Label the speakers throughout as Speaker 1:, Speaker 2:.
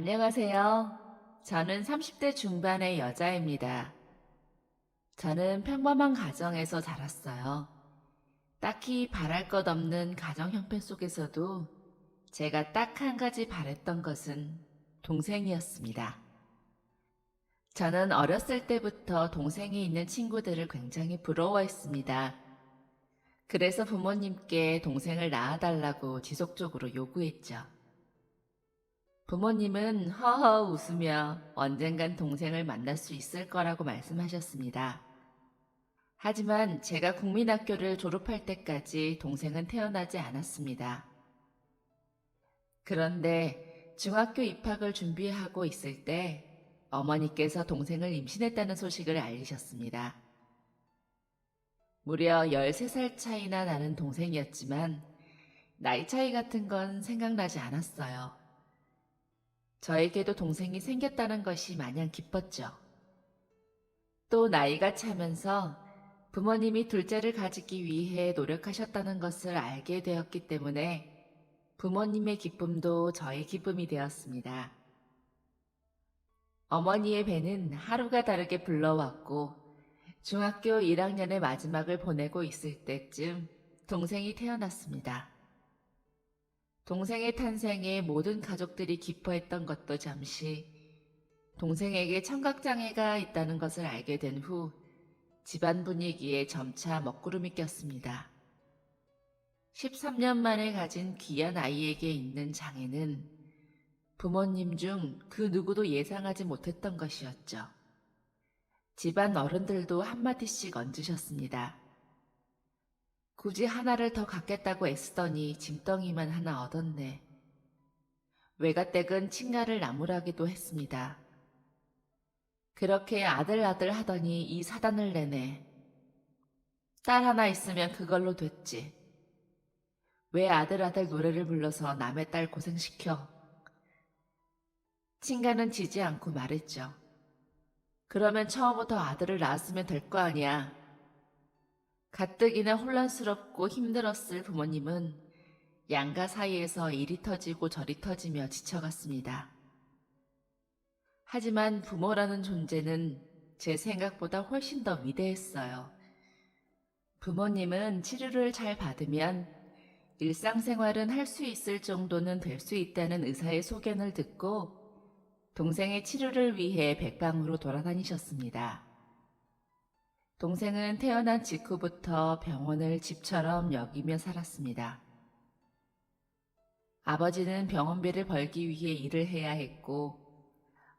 Speaker 1: 안녕하세요. 저는 30대 중반의 여자입니다. 저는 평범한 가정에서 자랐어요. 딱히 바랄 것 없는 가정 형편 속에서도 제가 딱 한 가지 바랬던 것은 동생이었습니다. 저는 어렸을 때부터 동생이 있는 친구들을 굉장히 부러워했습니다. 그래서 부모님께 동생을 낳아달라고 지속적으로 요구했죠. 부모님은 허허 웃으며 언젠간 동생을 만날 수 있을 거라고 말씀하셨습니다. 하지만 제가 국민학교를 졸업할 때까지 동생은 태어나지 않았습니다. 그런데 중학교 입학을 준비하고 있을 때 어머니께서 동생을 임신했다는 소식을 알리셨습니다. 무려 13살 차이나 나는 동생이었지만 나이 차이 같은 건 생각나지 않았어요. 저에게도 동생이 생겼다는 것이 마냥 기뻤죠. 또 나이가 차면서 부모님이 둘째를 가지기 위해 노력하셨다는 것을 알게 되었기 때문에 부모님의 기쁨도 저의 기쁨이 되었습니다. 어머니의 배는 하루가 다르게 불러왔고 중학교 1학년의 마지막을 보내고 있을 때쯤 동생이 태어났습니다. 동생의 탄생에 모든 가족들이 기뻐했던 것도 잠시 동생에게 청각장애가 있다는 것을 알게 된 후 집안 분위기에 점차 먹구름이 꼈습니다. 13년 만에 가진 귀한 아이에게 있는 장애는 부모님 중 그 누구도 예상하지 못했던 것이었죠. 집안 어른들도 한마디씩 얹으셨습니다. 굳이 하나를 더 갖겠다고 애쓰더니 짐덩이만 하나 얻었네. 외가댁은 친가를 나무라기도 했습니다. 그렇게 아들 하더니 이 사단을 내네. 딸 하나 있으면 그걸로 됐지. 왜 아들 노래를 불러서 남의 딸 고생시켜? 친가는 지지 않고 말했죠. 그러면 처음부터 아들을 낳았으면 될 거 아니야. 가뜩이나 혼란스럽고 힘들었을 부모님은 양가 사이에서 이리 터지고 저리 터지며 지쳐갔습니다. 하지만 부모라는 존재는 제 생각보다 훨씬 더 위대했어요. 부모님은 치료를 잘 받으면 일상생활은 할 수 있을 정도는 될 수 있다는 의사의 소견을 듣고 동생의 치료를 위해 백방으로 돌아다니셨습니다. 동생은 태어난 직후부터 병원을 집처럼 여기며 살았습니다. 아버지는 병원비를 벌기 위해 일을 해야 했고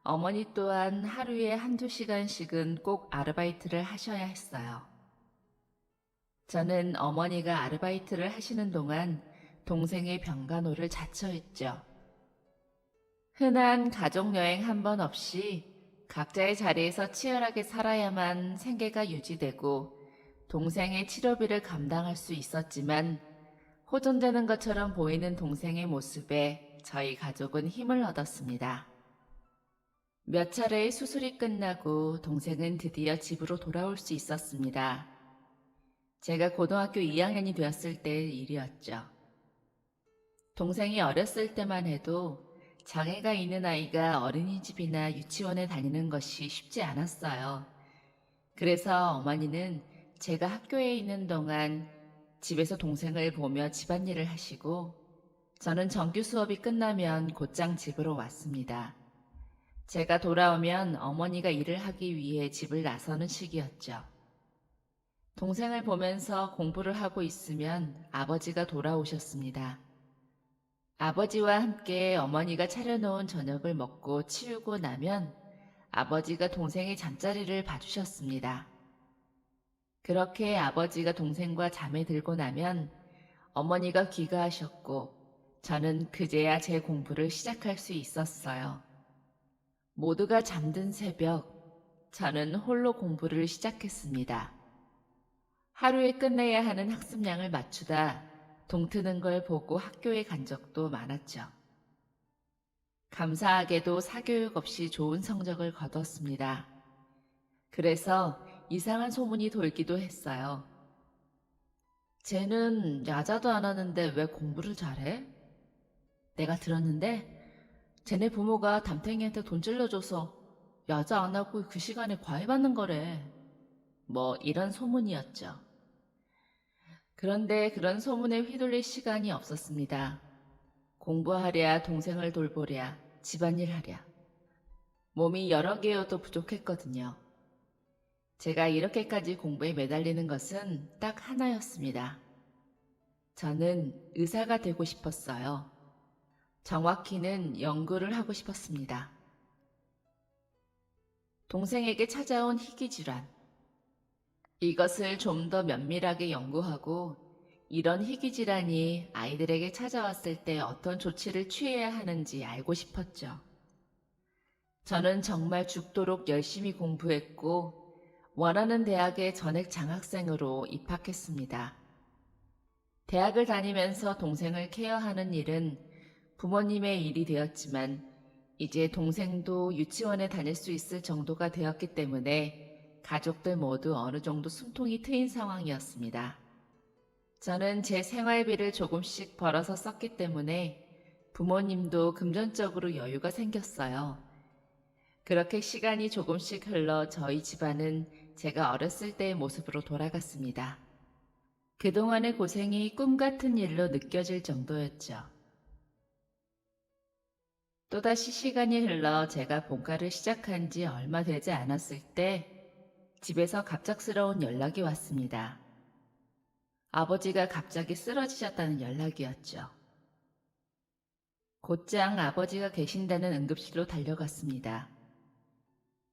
Speaker 1: 어머니 또한 하루에 한두 시간씩은 꼭 아르바이트를 하셔야 했어요. 저는 어머니가 아르바이트를 하시는 동안 동생의 병간호를 자처했죠. 흔한 가족여행 한 번 없이 각자의 자리에서 치열하게 살아야만 생계가 유지되고 동생의 치료비를 감당할 수 있었지만 호전되는 것처럼 보이는 동생의 모습에 저희 가족은 힘을 얻었습니다. 몇 차례의 수술이 끝나고 동생은 드디어 집으로 돌아올 수 있었습니다. 제가 고등학교 2학년이 되었을 때의 일이었죠. 동생이 어렸을 때만 해도 장애가 있는 아이가 어린이집이나 유치원에 다니는 것이 쉽지 않았어요. 그래서 어머니는 제가 학교에 있는 동안 집에서 동생을 보며 집안일을 하시고 저는 정규 수업이 끝나면 곧장 집으로 왔습니다. 제가 돌아오면 어머니가 일을 하기 위해 집을 나서는 시기였죠. 동생을 보면서 공부를 하고 있으면 아버지가 돌아오셨습니다. 아버지와 함께 어머니가 차려놓은 저녁을 먹고 치우고 나면 아버지가 동생의 잠자리를 봐주셨습니다. 그렇게 아버지가 동생과 잠에 들고 나면 어머니가 귀가하셨고 저는 그제야 제 공부를 시작할 수 있었어요. 모두가 잠든 새벽, 저는 홀로 공부를 시작했습니다. 하루에 끝내야 하는 학습량을 맞추다 동트는 걸 보고 학교에 간 적도 많았죠. 감사하게도 사교육 없이 좋은 성적을 거뒀습니다. 그래서 이상한 소문이 돌기도 했어요. 쟤는 야자도 안 하는데 왜 공부를 잘해? 내가 들었는데 쟤네 부모가 담탱이한테 돈 찔러줘서 야자 안 하고 그 시간에 과외 받는 거래. 뭐 이런 소문이었죠. 그런데 그런 소문에 휘둘릴 시간이 없었습니다. 공부하랴, 동생을 돌보랴, 집안일 하랴. 몸이 여러 개여도 부족했거든요. 제가 이렇게까지 공부에 매달리는 것은 딱 하나였습니다. 저는 의사가 되고 싶었어요. 정확히는 연구를 하고 싶었습니다. 동생에게 찾아온 희귀질환. 이것을 좀 더 면밀하게 연구하고 이런 희귀질환이 아이들에게 찾아왔을 때 어떤 조치를 취해야 하는지 알고 싶었죠. 저는 정말 죽도록 열심히 공부했고 원하는 대학에 전액 장학생으로 입학했습니다. 대학을 다니면서 동생을 케어하는 일은 부모님의 일이 되었지만 이제 동생도 유치원에 다닐 수 있을 정도가 되었기 때문에 가족들 모두 어느 정도 숨통이 트인 상황이었습니다. 저는 제 생활비를 조금씩 벌어서 썼기 때문에 부모님도 금전적으로 여유가 생겼어요. 그렇게 시간이 조금씩 흘러 저희 집안은 제가 어렸을 때의 모습으로 돌아갔습니다. 그동안의 고생이 꿈 같은 일로 느껴질 정도였죠. 또다시 시간이 흘러 제가 본가를 시작한 지 얼마 되지 않았을 때 집에서 갑작스러운 연락이 왔습니다. 아버지가 갑자기 쓰러지셨다는 연락이었죠. 곧장 아버지가 계신다는 응급실로 달려갔습니다.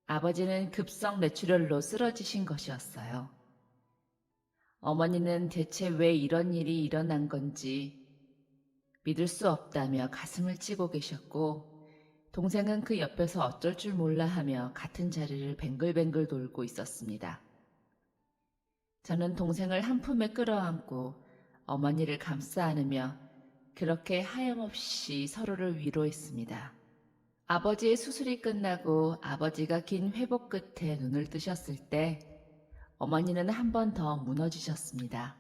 Speaker 1: 아버지는 급성 뇌출혈로 쓰러지신 것이었어요. 어머니는 대체 왜 이런 일이 일어난 건지 믿을 수 없다며 가슴을 치고 계셨고 동생은 그 옆에서 어쩔 줄 몰라 하며 같은 자리를 뱅글뱅글 돌고 있었습니다. 저는 동생을 한 품에 끌어안고 어머니를 감싸 안으며 그렇게 하염없이 서로를 위로했습니다. 아버지의 수술이 끝나고 아버지가 긴 회복 끝에 눈을 뜨셨을 때 어머니는 한 번 더 무너지셨습니다.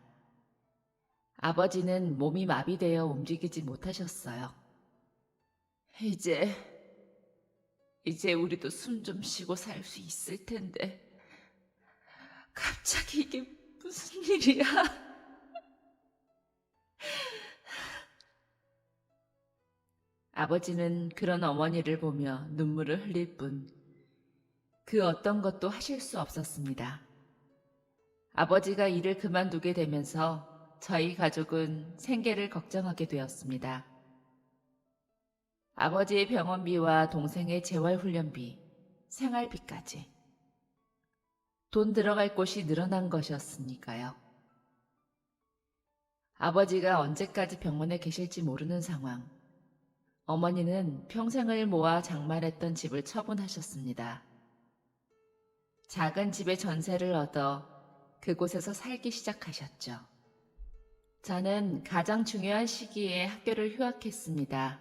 Speaker 1: 아버지는 몸이 마비되어 움직이지 못하셨어요. 이제 우리도 숨 좀 쉬고 살 수 있을 텐데 갑자기 이게 무슨 일이야? 아버지는 그런 어머니를 보며 눈물을 흘릴 뿐 그 어떤 것도 하실 수 없었습니다. 아버지가 일을 그만두게 되면서 저희 가족은 생계를 걱정하게 되었습니다. 아버지의 병원비와 동생의 재활훈련비, 생활비까지. 돈 들어갈 곳이 늘어난 것이었으니까요. 아버지가 언제까지 병원에 계실지 모르는 상황. 어머니는 평생을 모아 장만했던 집을 처분하셨습니다. 작은 집에 전세를 얻어 그곳에서 살기 시작하셨죠. 저는 가장 중요한 시기에 학교를 휴학했습니다.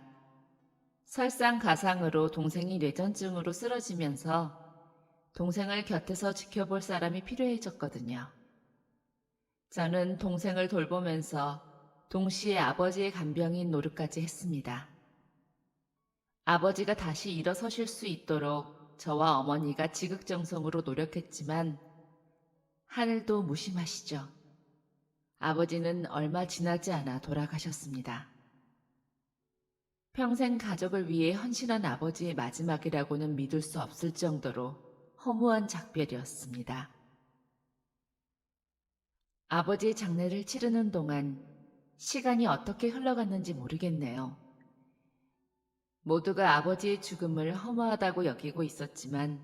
Speaker 1: 설상가상으로 동생이 뇌전증으로 쓰러지면서 동생을 곁에서 지켜볼 사람이 필요해졌거든요. 저는 동생을 돌보면서 동시에 아버지의 간병인 노릇까지 했습니다. 아버지가 다시 일어서실 수 있도록 저와 어머니가 지극정성으로 노력했지만 하늘도 무심하시죠. 아버지는 얼마 지나지 않아 돌아가셨습니다. 평생 가족을 위해 헌신한 아버지의 마지막이라고는 믿을 수 없을 정도로 허무한 작별이었습니다. 아버지의 장례를 치르는 동안 시간이 어떻게 흘러갔는지 모르겠네요. 모두가 아버지의 죽음을 허무하다고 여기고 있었지만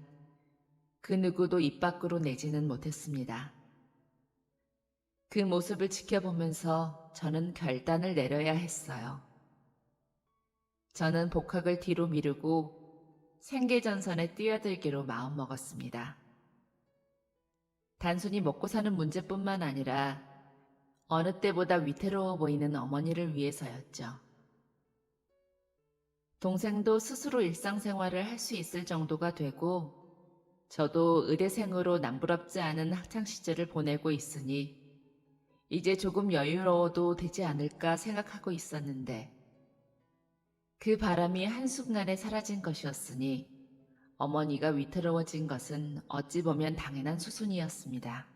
Speaker 1: 그 누구도 입 밖으로 내지는 못했습니다. 그 모습을 지켜보면서 저는 결단을 내려야 했어요. 저는 복학을 뒤로 미루고 생계전선에 뛰어들기로 마음먹었습니다. 단순히 먹고 사는 문제뿐만 아니라 어느 때보다 위태로워 보이는 어머니를 위해서였죠. 동생도 스스로 일상생활을 할 수 있을 정도가 되고 저도 의대생으로 남부럽지 않은 학창시절을 보내고 있으니 이제 조금 여유로워도 되지 않을까 생각하고 있었는데 그 바람이 한순간에 사라진 것이었으니 어머니가 위태로워진 것은 어찌 보면 당연한 수순이었습니다.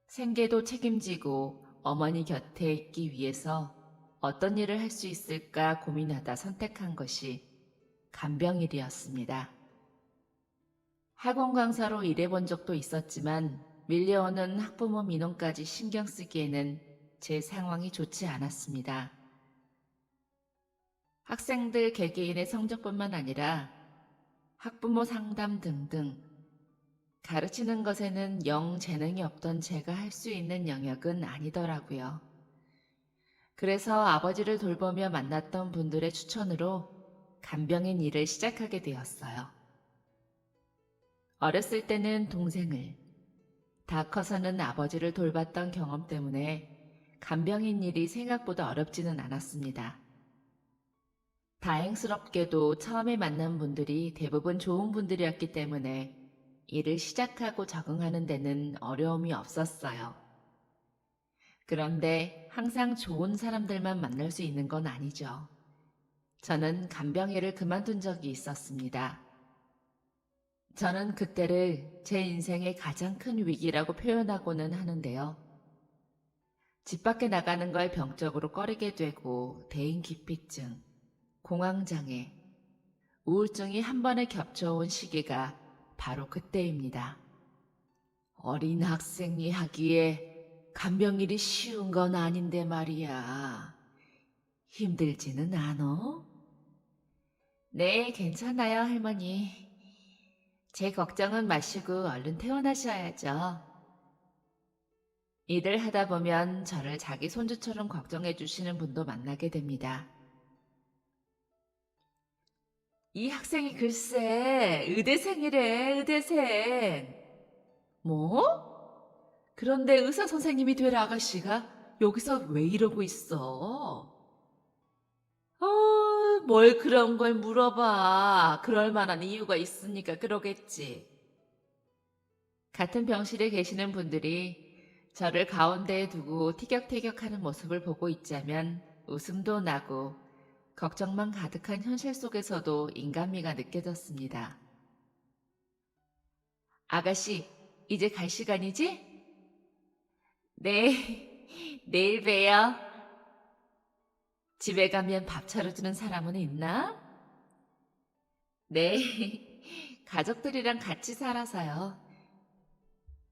Speaker 1: 생계도 책임지고 어머니 곁에 있기 위해서 어떤 일을 할 수 있을까 고민하다 선택한 것이 간병일이었습니다. 학원 강사로 일해본 적도 있었지만 밀려오는 학부모 민원까지 신경 쓰기에는 제 상황이 좋지 않았습니다. 학생들 개개인의 성적뿐만 아니라 학부모 상담 등등 가르치는 것에는 영 재능이 없던 제가 할 수 있는 영역은 아니더라고요. 그래서 아버지를 돌보며 만났던 분들의 추천으로 간병인 일을 시작하게 되었어요. 어렸을 때는 동생을, 다 커서는 아버지를 돌봤던 경험 때문에 간병인 일이 생각보다 어렵지는 않았습니다. 다행스럽게도 처음에 만난 분들이 대부분 좋은 분들이었기 때문에 일을 시작하고 적응하는 데는 어려움이 없었어요. 그런데 항상 좋은 사람들만 만날 수 있는 건 아니죠. 저는 간병일을 그만둔 적이 있었습니다. 저는 그때를 제 인생의 가장 큰 위기라고 표현하고는 하는데요. 집 밖에 나가는 걸 병적으로 꺼리게 되고 대인기피증, 공황장애, 우울증이 한 번에 겹쳐온 시기가 바로 그때입니다. 어린 학생이 하기에 간병일이 쉬운 건 아닌데 말이야. 힘들지는 않어? 네, 괜찮아요, 할머니. 제 걱정은 마시고 얼른 퇴원하셔야죠. 일을 하다 보면 저를 자기 손주처럼 걱정해 주시는 분도 만나게 됩니다. 이 학생이 글쎄 의대생이래, 의대생. 뭐? 그런데 의사 선생님이 될 아가씨가 여기서 왜 이러고 있어? 뭘 그런 걸 물어봐. 그럴 만한 이유가 있으니까 그러겠지. 같은 병실에 계시는 분들이 저를 가운데에 두고 티격태격하는 모습을 보고 있자면 웃음도 나고 걱정만 가득한 현실 속에서도 인간미가 느껴졌습니다. 아가씨, 이제 갈 시간이지? 네, 내일 봬요. 집에 가면 밥 차려주는 사람은 있나? 네, 가족들이랑 같이 살아서요.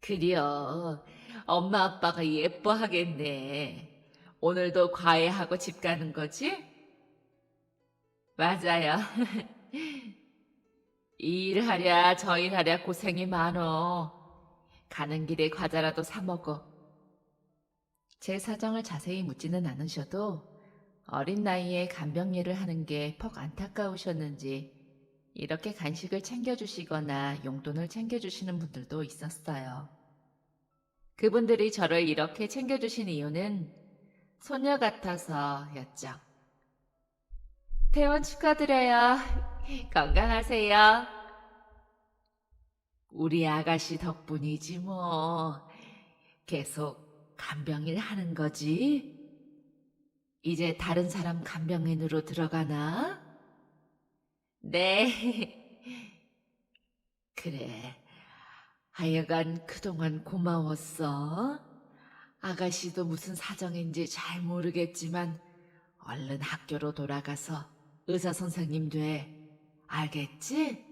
Speaker 1: 그려, 엄마 아빠가 예뻐하겠네. 오늘도 과외하고 집 가는 거지? 맞아요. 이 일하랴 저 일하랴 고생이 많어. 가는 길에 과자라도 사 먹어. 제 사정을 자세히 묻지는 않으셔도 어린 나이에 간병 일을 하는 게 퍽 안타까우셨는지 이렇게 간식을 챙겨주시거나 용돈을 챙겨주시는 분들도 있었어요. 그분들이 저를 이렇게 챙겨주신 이유는 소녀 같아서였죠. 퇴원 축하드려요. 건강하세요. 우리 아가씨 덕분이지 뭐. 계속 간병일 하는 거지? 이제 다른 사람 간병인으로 들어가나? 네. 그래. 하여간 그동안 고마웠어. 아가씨도 무슨 사정인지 잘 모르겠지만 얼른 학교로 돌아가서 의사 선생님 돼. 알겠지?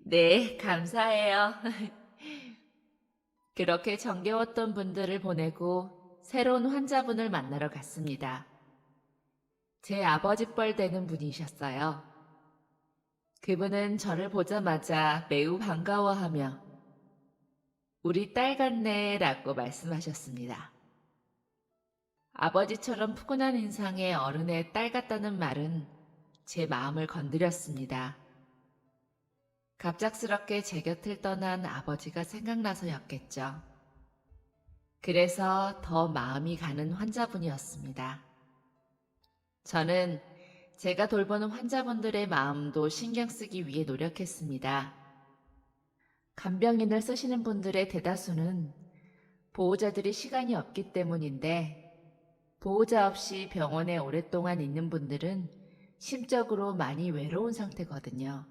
Speaker 1: 네, 감사해요. 그렇게 정겨웠던 분들을 보내고 새로운 환자분을 만나러 갔습니다. 제 아버지 뻘 되는 분이셨어요. 그분은 저를 보자마자 매우 반가워하며 우리 딸 같네 라고 말씀하셨습니다. 아버지처럼 푸근한 인상의 어른의 딸 같다는 말은 제 마음을 건드렸습니다. 갑작스럽게 제 곁을 떠난 아버지가 생각나서였겠죠. 그래서 더 마음이 가는 환자분이었습니다. 저는 제가 돌보는 환자분들의 마음도 신경 쓰기 위해 노력했습니다. 간병인을 쓰시는 분들의 대다수는 보호자들이 시간이 없기 때문인데 보호자 없이 병원에 오랫동안 있는 분들은 심적으로 많이 외로운 상태거든요.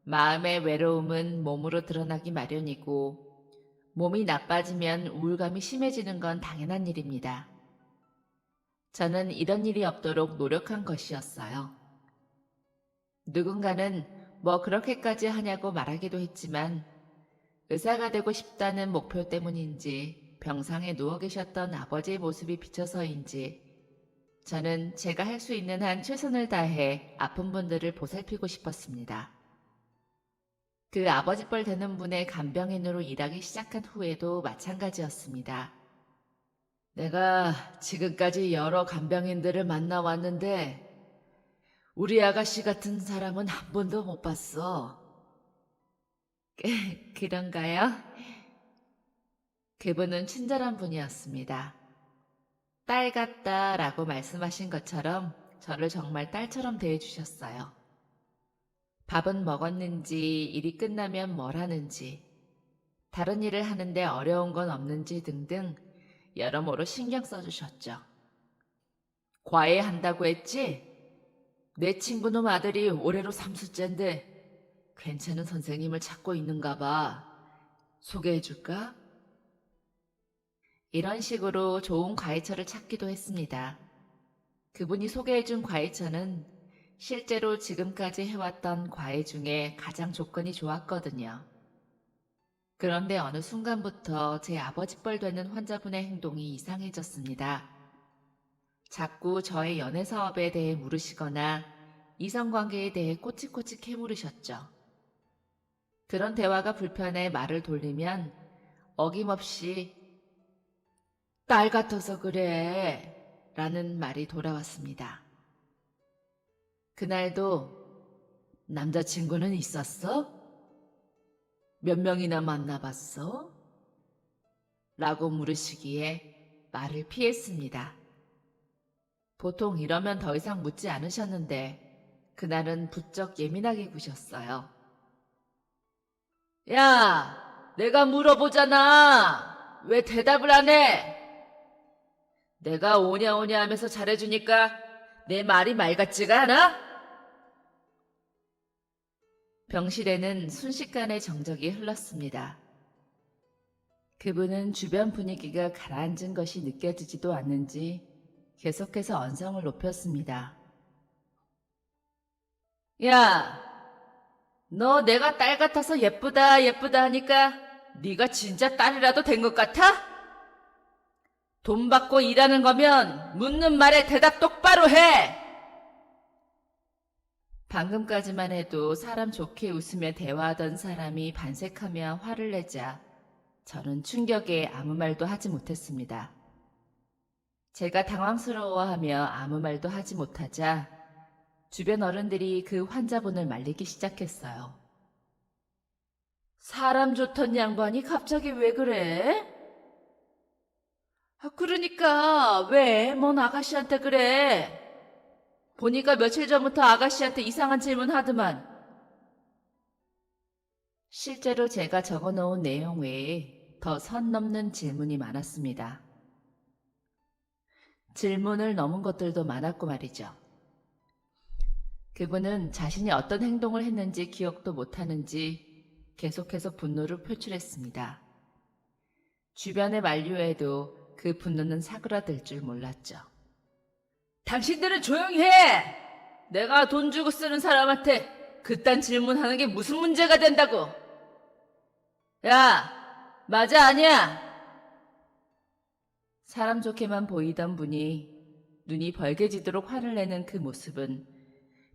Speaker 1: 마음의 외로움은 몸으로 드러나기 마련이고 몸이 나빠지면 우울감이 심해지는 건 당연한 일입니다. 저는 이런 일이 없도록 노력한 것이었어요. 누군가는 뭐 그렇게까지 하냐고 말하기도 했지만 의사가 되고 싶다는 목표 때문인지 병상에 누워 계셨던 아버지의 모습이 비쳐서인지 저는 제가 할 수 있는 한 최선을 다해 아픈 분들을 보살피고 싶었습니다. 그 아버지뻘 되는 분의 간병인으로 일하기 시작한 후에도 마찬가지였습니다. 내가 지금까지 여러 간병인들을 만나왔는데 우리 아가씨 같은 사람은 한 번도 못 봤어. 그런가요? 그분은 친절한 분이었습니다. 딸 같다라고 말씀하신 것처럼 저를 정말 딸처럼 대해주셨어요. 밥은 먹었는지, 일이 끝나면 뭘 하는지, 다른 일을 하는데 어려운 건 없는지 등등 여러모로 신경 써주셨죠. 과외한다고 했지? 내 친구놈 아들이 올해로 3수째인데 괜찮은 선생님을 찾고 있는가 봐. 소개해줄까? 이런 식으로 좋은 과외처를 찾기도 했습니다. 그분이 소개해준 과외처는 실제로 지금까지 해왔던 과외 중에 가장 조건이 좋았거든요. 그런데 어느 순간부터 제 아버지뻘 되는 환자분의 행동이 이상해졌습니다. 자꾸 저의 연애 사업에 대해 물으시거나 이성관계에 대해 꼬치꼬치 캐물으셨죠. 그런 대화가 불편해 말을 돌리면 어김없이 딸 같아서 그래 라는 말이 돌아왔습니다. 그날도 남자친구는 있었어? 몇 명이나 만나봤어? 라고 물으시기에 말을 피했습니다. 보통 이러면 더 이상 묻지 않으셨는데 그날은 부쩍 예민하게 구셨어요. 야, 내가 물어보잖아. 왜 대답을 안 해? 내가 오냐 오냐 하면서 잘해주니까 내 말이 말 같지가 않아? 병실에는 순식간에 정적이 흘렀습니다. 그분은 주변 분위기가 가라앉은 것이 느껴지지도 않는지 계속해서 언성을 높였습니다. 야, 너 내가 딸 같아서 예쁘다 예쁘다 하니까 네가 진짜 딸이라도 된 것 같아? 돈 받고 일하는 거면 묻는 말에 대답 똑바로 해! 방금까지만 해도 사람 좋게 웃으며 대화하던 사람이 반색하며 화를 내자 저는 충격에 아무 말도 하지 못했습니다. 제가 당황스러워하며 아무 말도 하지 못하자 주변 어른들이 그 환자분을 말리기 시작했어요. 사람 좋던 양반이 갑자기 왜 그래? 그러니까 왜 뭔 아가씨한테 그래? 보니까 며칠 전부터 아가씨한테 이상한 질문 하더만. 실제로 제가 적어놓은 내용 외에 더 선 넘는 질문이 많았습니다. 질문을 넘은 것들도 많았고 말이죠. 그분은 자신이 어떤 행동을 했는지 기억도 못하는지 계속해서 분노를 표출했습니다. 주변의 만류에도 그 분노는 사그라들 줄 몰랐죠. 당신들은 조용히 해! 내가 돈 주고 쓰는 사람한테 그딴 질문하는 게 무슨 문제가 된다고! 야, 맞아 아니야? 사람 좋게만 보이던 분이 눈이 벌개지도록 화를 내는 그 모습은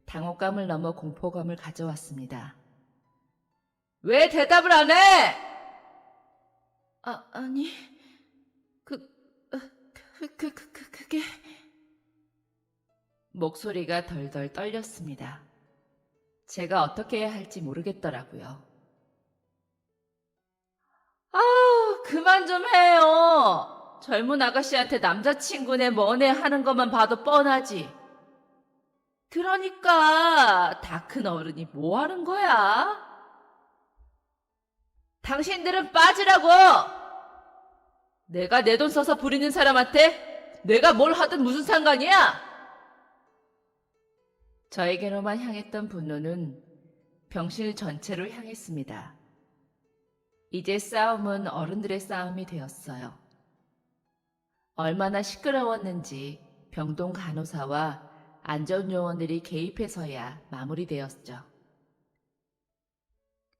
Speaker 1: 당혹감을 넘어 공포감을 가져왔습니다. 왜 대답을 안 해? 아니, 그게... 목소리가 덜덜 떨렸습니다. 제가 어떻게 해야 할지 모르겠더라고요. 그만 좀 해요. 젊은 아가씨한테 남자친구네 뭐네 하는 것만 봐도 뻔하지. 그러니까 다 큰 어른이 뭐 하는 거야? 당신들은 빠지라고! 내가 내 돈 써서 부리는 사람한테 내가 뭘 하든 무슨 상관이야? 저에게로만 향했던 분노는 병실 전체로 향했습니다. 이제 싸움은 어른들의 싸움이 되었어요. 얼마나 시끄러웠는지 병동 간호사와 안전요원들이 개입해서야 마무리되었죠.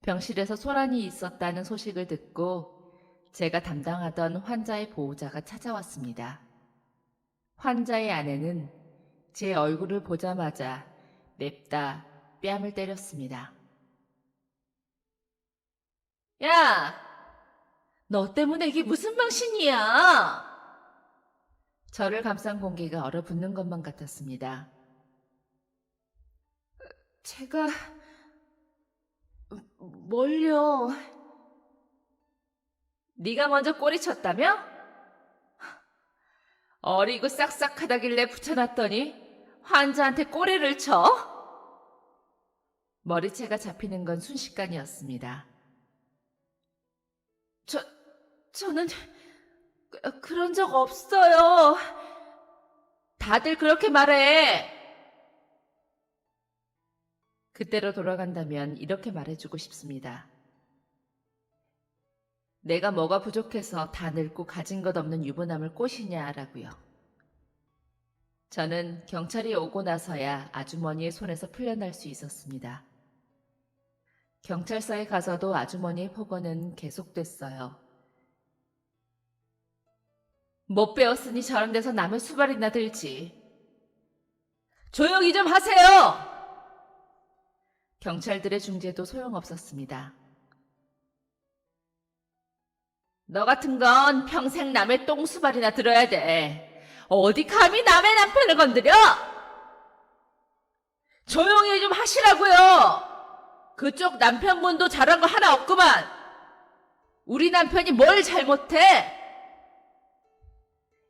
Speaker 1: 병실에서 소란이 있었다는 소식을 듣고 제가 담당하던 환자의 보호자가 찾아왔습니다. 환자의 아내는 제 얼굴을 보자마자 냅다 뺨을 때렸습니다. 야! 너 때문에 이게 무슨 망신이야! 저를 감싼 공기가 얼어붙는 것만 같았습니다. 제가 뭘요? 네가 먼저 꼬리쳤다며? 어리고 싹싹하다길래 붙여놨더니 환자한테 꼬리를 쳐? 머리채가 잡히는 건 순식간이었습니다. 저는 그런 적 없어요. 다들 그렇게 말해. 그때로 돌아간다면 이렇게 말해주고 싶습니다. 내가 뭐가 부족해서 다 늙고 가진 것 없는 유부남을 꼬시냐라고요. 저는 경찰이 오고 나서야 아주머니의 손에서 풀려날 수 있었습니다. 경찰서에 가서도 아주머니의 폭언은 계속됐어요. 못 배웠으니 저런 데서 남의 수발이나 들지. 조용히 좀 하세요! 경찰들의 중재도 소용없었습니다. 너 같은 건 평생 남의 똥수발이나 들어야 돼. 어디 감히 남의 남편을 건드려? 조용히 좀 하시라고요. 그쪽 남편분도 잘한 거 하나 없구만. 우리 남편이 뭘 잘못해?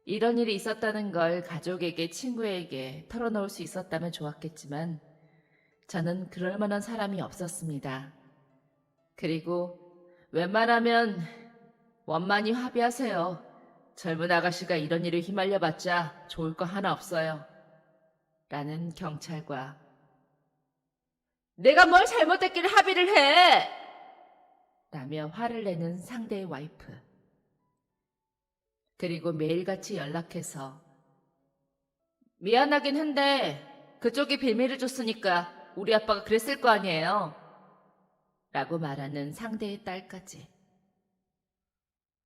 Speaker 1: 이런 일이 있었다는 걸 가족에게, 친구에게 털어놓을 수 있었다면 좋았겠지만 저는 그럴 만한 사람이 없었습니다. 그리고 웬만하면 원만히 합의하세요. 젊은 아가씨가 이런 일에 휘말려봤자 좋을 거 하나 없어요. 라는 경찰과 내가 뭘 잘못했길래 합의를 해! 라며 화를 내는 상대의 와이프. 그리고 매일같이 연락해서 미안하긴 한데 그쪽이 빌미를 줬으니까 우리 아빠가 그랬을 거 아니에요. 라고 말하는 상대의 딸까지.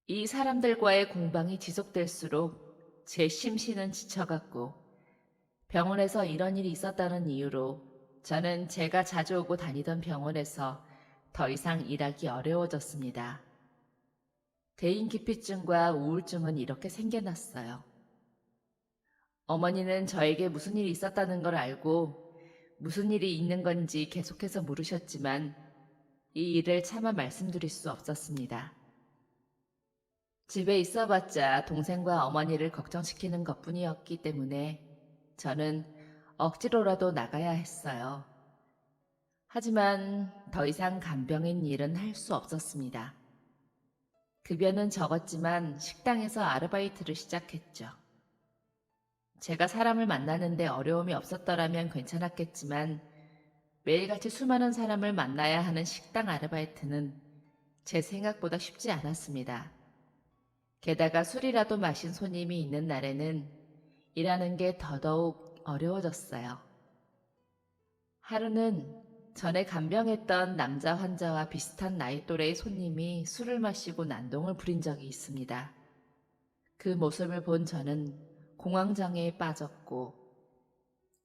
Speaker 1: 이 사람들과의 공방이 지속될수록 제 심신은 지쳐갔고 병원에서 이런 일이 있었다는 이유로 저는 제가 자주 오고 다니던 병원에서 더 이상 일하기 어려워졌습니다. 대인기피증과 우울증은 이렇게 생겨났어요. 어머니는 저에게 무슨 일이 있었다는 걸 알고 무슨 일이 있는 건지 계속해서 물으셨지만 이 일을 차마 말씀드릴 수 없었습니다. 집에 있어봤자 동생과 어머니를 걱정시키는 것뿐이었기 때문에 저는 억지로라도 나가야 했어요. 하지만 더 이상 간병인 일은 할 수 없었습니다. 급여는 적었지만 식당에서 아르바이트를 시작했죠. 제가 사람을 만나는데 어려움이 없었더라면 괜찮았겠지만 매일같이 수많은 사람을 만나야 하는 식당 아르바이트는 제 생각보다 쉽지 않았습니다. 게다가 술이라도 마신 손님이 있는 날에는 일하는 게 더더욱 어려워졌어요. 하루는 전에 간병했던 남자 환자와 비슷한 나이 또래의 손님이 술을 마시고 난동을 부린 적이 있습니다. 그 모습을 본 저는 공황장애에 빠졌고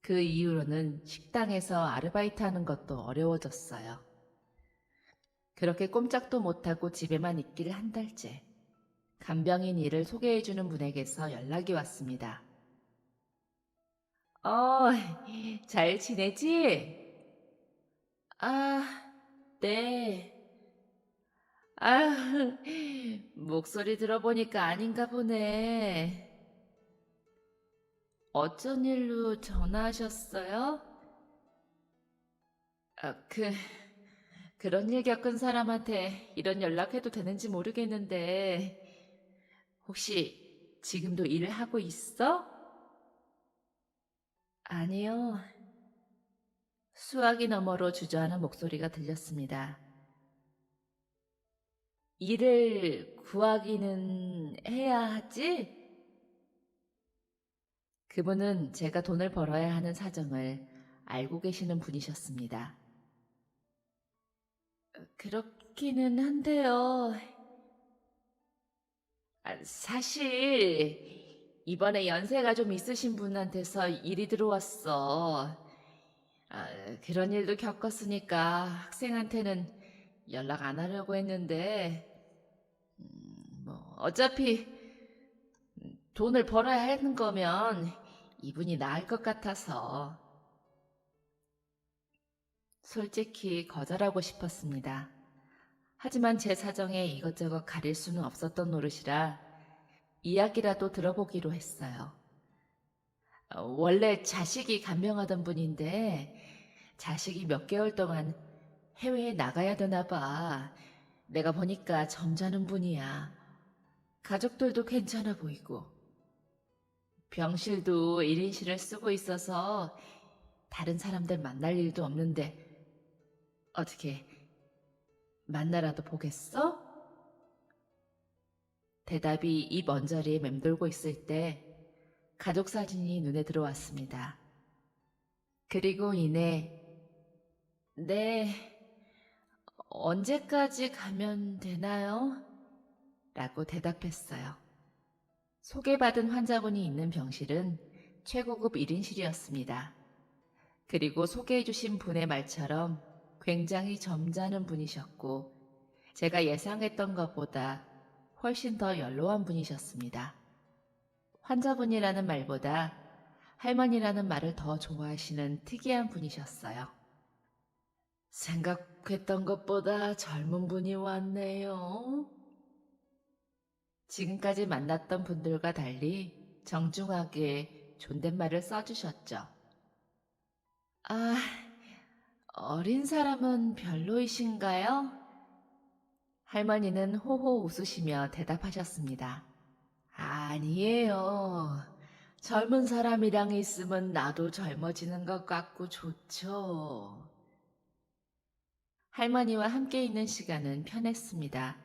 Speaker 1: 그 이후로는 식당에서 아르바이트하는 것도 어려워졌어요. 그렇게 꼼짝도 못하고 집에만 있기를 한 달째. 간병인 일을 소개해주는 분에게서 연락이 왔습니다. 잘 지내지? 아, 네. 아, 목소리 들어보니까 아닌가 보네. 어쩐 일로 전화하셨어요? 그런 일 겪은 사람한테 이런 연락해도 되는지 모르겠는데, 혹시 지금도 일을 하고 있어? 아니요. 수화기 너머로 주저하는 목소리가 들렸습니다. 일을 구하기는 해야 하지? 그분은 제가 돈을 벌어야 하는 사정을 알고 계시는 분이셨습니다. 그렇기는 한데요. 사실 이번에 연세가 좀 있으신 분한테서 일이 들어왔어. 아, 그런 일도 겪었으니까 학생한테는 연락 안 하려고 했는데 뭐 어차피 돈을 벌어야 하는 거면 이분이 나을 것 같아서 솔직히 거절하고 싶었습니다. 하지만 제 사정에 이것저것 가릴 수는 없었던 노릇이라 이야기라도 들어보기로 했어요. 원래 자식이 간병하던 분인데 자식이 몇 개월 동안 해외에 나가야 되나 봐. 내가 보니까 점잖은 분이야. 가족들도 괜찮아 보이고. 병실도 1인실을 쓰고 있어서 다른 사람들 만날 일도 없는데 어떻게 만나라도 보겠어? 대답이 입 언저리에 맴돌고 있을 때 가족 사진이 눈에 들어왔습니다. 그리고 이내 네, 언제까지 가면 되나요? 라고 대답했어요. 소개받은 환자분이 있는 병실은 최고급 1인실이었습니다. 그리고 소개해주신 분의 말처럼 굉장히 점잖은 분이셨고 제가 예상했던 것보다 훨씬 더 연로한 분이셨습니다. 환자분이라는 말보다 할머니라는 말을 더 좋아하시는 특이한 분이셨어요. 생각했던 것보다 젊은 분이 왔네요. 지금까지 만났던 분들과 달리 정중하게 존댓말을 써주셨죠. 아, 어린 사람은 별로이신가요? 할머니는 호호 웃으시며 대답하셨습니다. 아니에요. 젊은 사람이랑 있으면 나도 젊어지는 것 같고 좋죠. 할머니와 함께 있는 시간은 편했습니다.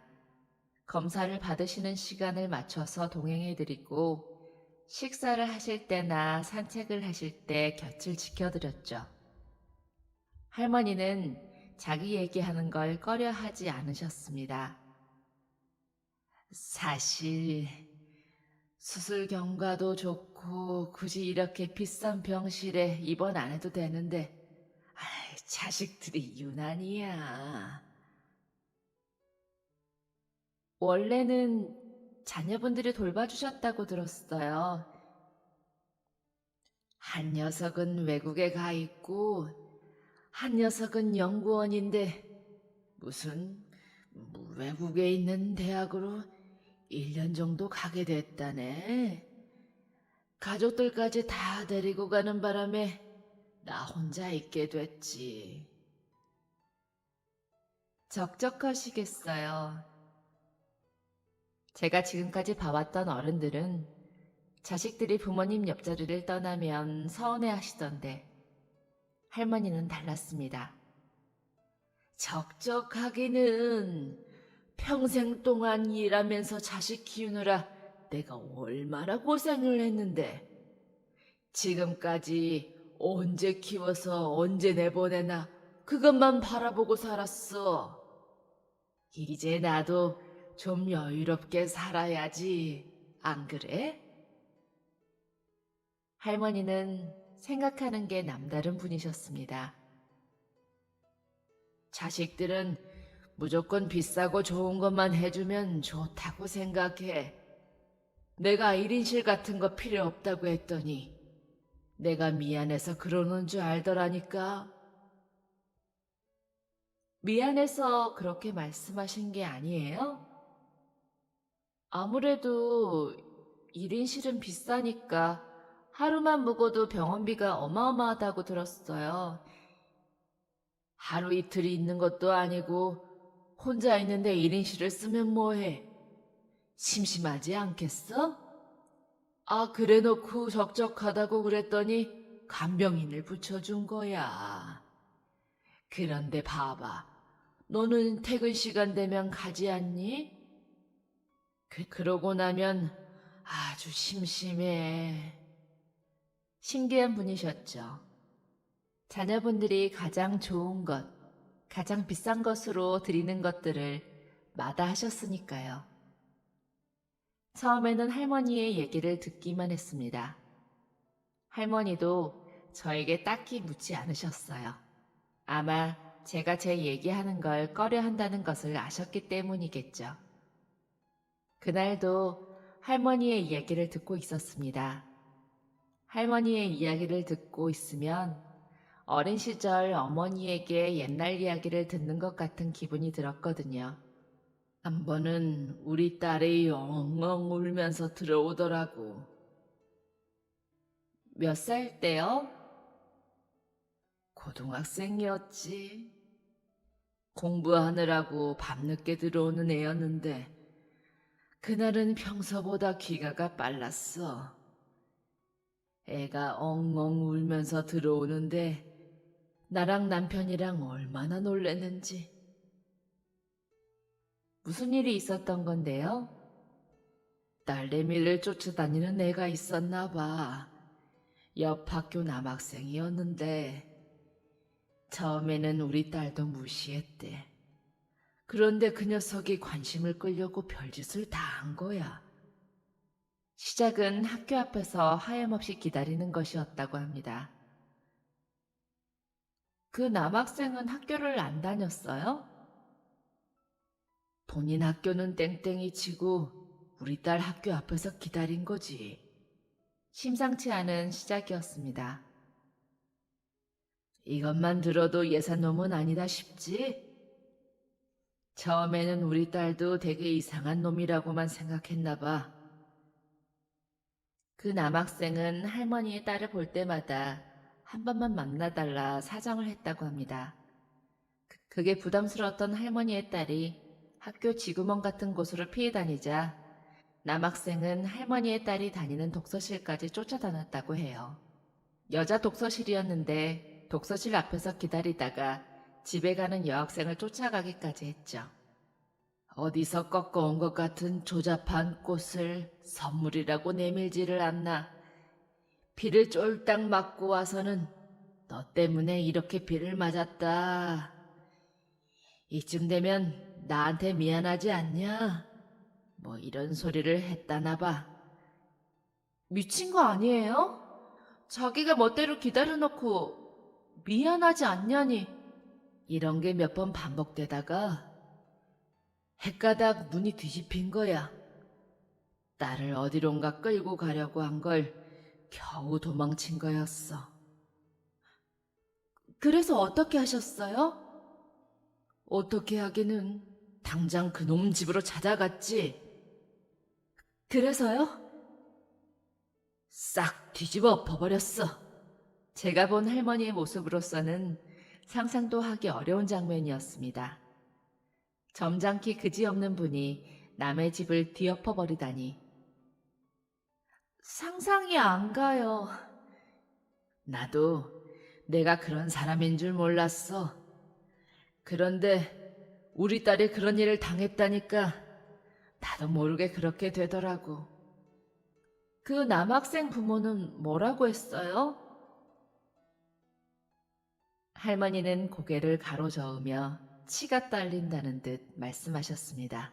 Speaker 1: 검사를 받으시는 시간을 맞춰서 동행해드리고 식사를 하실 때나 산책을 하실 때 곁을 지켜드렸죠. 할머니는 자기 얘기하는 걸 꺼려하지 않으셨습니다. 사실 수술 경과도 좋고 굳이 이렇게 비싼 병실에 입원 안 해도 되는데 자식들이 유난이야. 원래는 자녀분들이 돌봐주셨다고 들었어요. 한 녀석은 외국에 가 있고 한 녀석은 연구원인데 무슨 외국에 있는 대학으로 1년 정도 가게 됐다네. 가족들까지 다 데리고 가는 바람에 나 혼자 있게 됐지. 적적하시겠어요. 제가 지금까지 봐왔던 어른들은 자식들이 부모님 옆자리를 떠나면 서운해 하시던데 할머니는 달랐습니다. 적적하기는 평생 동안 일하면서 자식 키우느라 내가 얼마나 고생을 했는데 지금까지 언제 키워서 언제 내보내나 그것만 바라보고 살았어. 이제 나도 좀 여유롭게 살아야지. 안 그래? 할머니는 생각하는 게 남다른 분이셨습니다. 자식들은 무조건 비싸고 좋은 것만 해주면 좋다고 생각해. 내가 1인실 같은 거 필요 없다고 했더니 내가 미안해서 그러는 줄 알더라니까. 미안해서 그렇게 말씀하신 게 아니에요? 아무래도 1인실은 비싸니까 하루만 묵어도 병원비가 어마어마하다고 들었어요. 하루 이틀이 있는 것도 아니고 혼자 있는데 1인실을 쓰면 뭐해? 심심하지 않겠어? 아, 그래 놓고 적적하다고 그랬더니 간병인을 붙여준 거야. 그런데 봐봐. 너는 퇴근 시간 되면 가지 않니? 그러고 나면 아주 심심해. 신기한 분이셨죠. 자녀분들이 가장 좋은 것, 가장 비싼 것으로 드리는 것들을 마다하셨으니까요. 처음에는 할머니의 얘기를 듣기만 했습니다. 할머니도 저에게 딱히 묻지 않으셨어요. 아마 제가 제 얘기하는 걸 꺼려 한다는 것을 아셨기 때문이겠죠. 그날도 할머니의 이야기를 듣고 있었습니다. 할머니의 이야기를 듣고 있으면 어린 시절 어머니에게 옛날 이야기를 듣는 것 같은 기분이 들었거든요. 한 번은 우리 딸이 엉엉 울면서 들어오더라고. 몇 살 때요? 고등학생이었지. 공부하느라고 밤늦게 들어오는 애였는데 그날은 평소보다 기가가 빨랐어. 애가 엉엉 울면서 들어오는데 나랑 남편이랑 얼마나 놀랬는지. 무슨 일이 있었던 건데요? 딸내미를 쫓아다니는 애가 있었나 봐. 옆 학교 남학생이었는데 처음에는 우리 딸도 무시했대. 그런데 그 녀석이 관심을 끌려고 별짓을 다 한 거야. 시작은 학교 앞에서 하염없이 기다리는 것이었다고 합니다. 그 남학생은 학교를 안 다녔어요? 본인 학교는 땡땡이 치고 우리 딸 학교 앞에서 기다린 거지. 심상치 않은 시작이었습니다. 이것만 들어도 예산놈은 아니다 싶지? 처음에는 우리 딸도 되게 이상한 놈이라고만 생각했나 봐. 그 남학생은 할머니의 딸을 볼 때마다 한 번만 만나달라 사정을 했다고 합니다. 그게 부담스러웠던 할머니의 딸이 학교 지구멍 같은 곳으로 피해 다니자 남학생은 할머니의 딸이 다니는 독서실까지 쫓아다녔다고 해요. 여자 독서실이었는데 독서실 앞에서 기다리다가 집에 가는 여학생을 쫓아가기까지 했죠. 어디서 꺾어온 것 같은 조잡한 꽃을 선물이라고 내밀지를 않나. 비를 쫄딱 맞고 와서는 너 때문에 이렇게 비를 맞았다. 이쯤 되면 나한테 미안하지 않냐? 뭐 이런 소리를 했다나 봐. 미친 거 아니에요? 자기가 멋대로 기다려놓고 미안하지 않냐니. 이런 게 몇 번 반복되다가 헷가닥 눈이 뒤집힌 거야. 딸을 어디론가 끌고 가려고 한 걸 겨우 도망친 거였어. 그래서 어떻게 하셨어요? 어떻게 하기는 당장 그놈 집으로 찾아갔지. 그래서요? 싹 뒤집어 엎어버렸어. 제가 본 할머니의 모습으로서는 상상도 하기 어려운 장면이었습니다. 점잖기 그지없는 분이 남의 집을 뒤엎어버리다니. 상상이 안 가요. 나도 내가 그런 사람인 줄 몰랐어. 그런데 우리 딸이 그런 일을 당했다니까 나도 모르게 그렇게 되더라고. 그 남학생 부모는 뭐라고 했어요? 할머니는 고개를 가로저으며 치가 떨린다는 듯 말씀하셨습니다.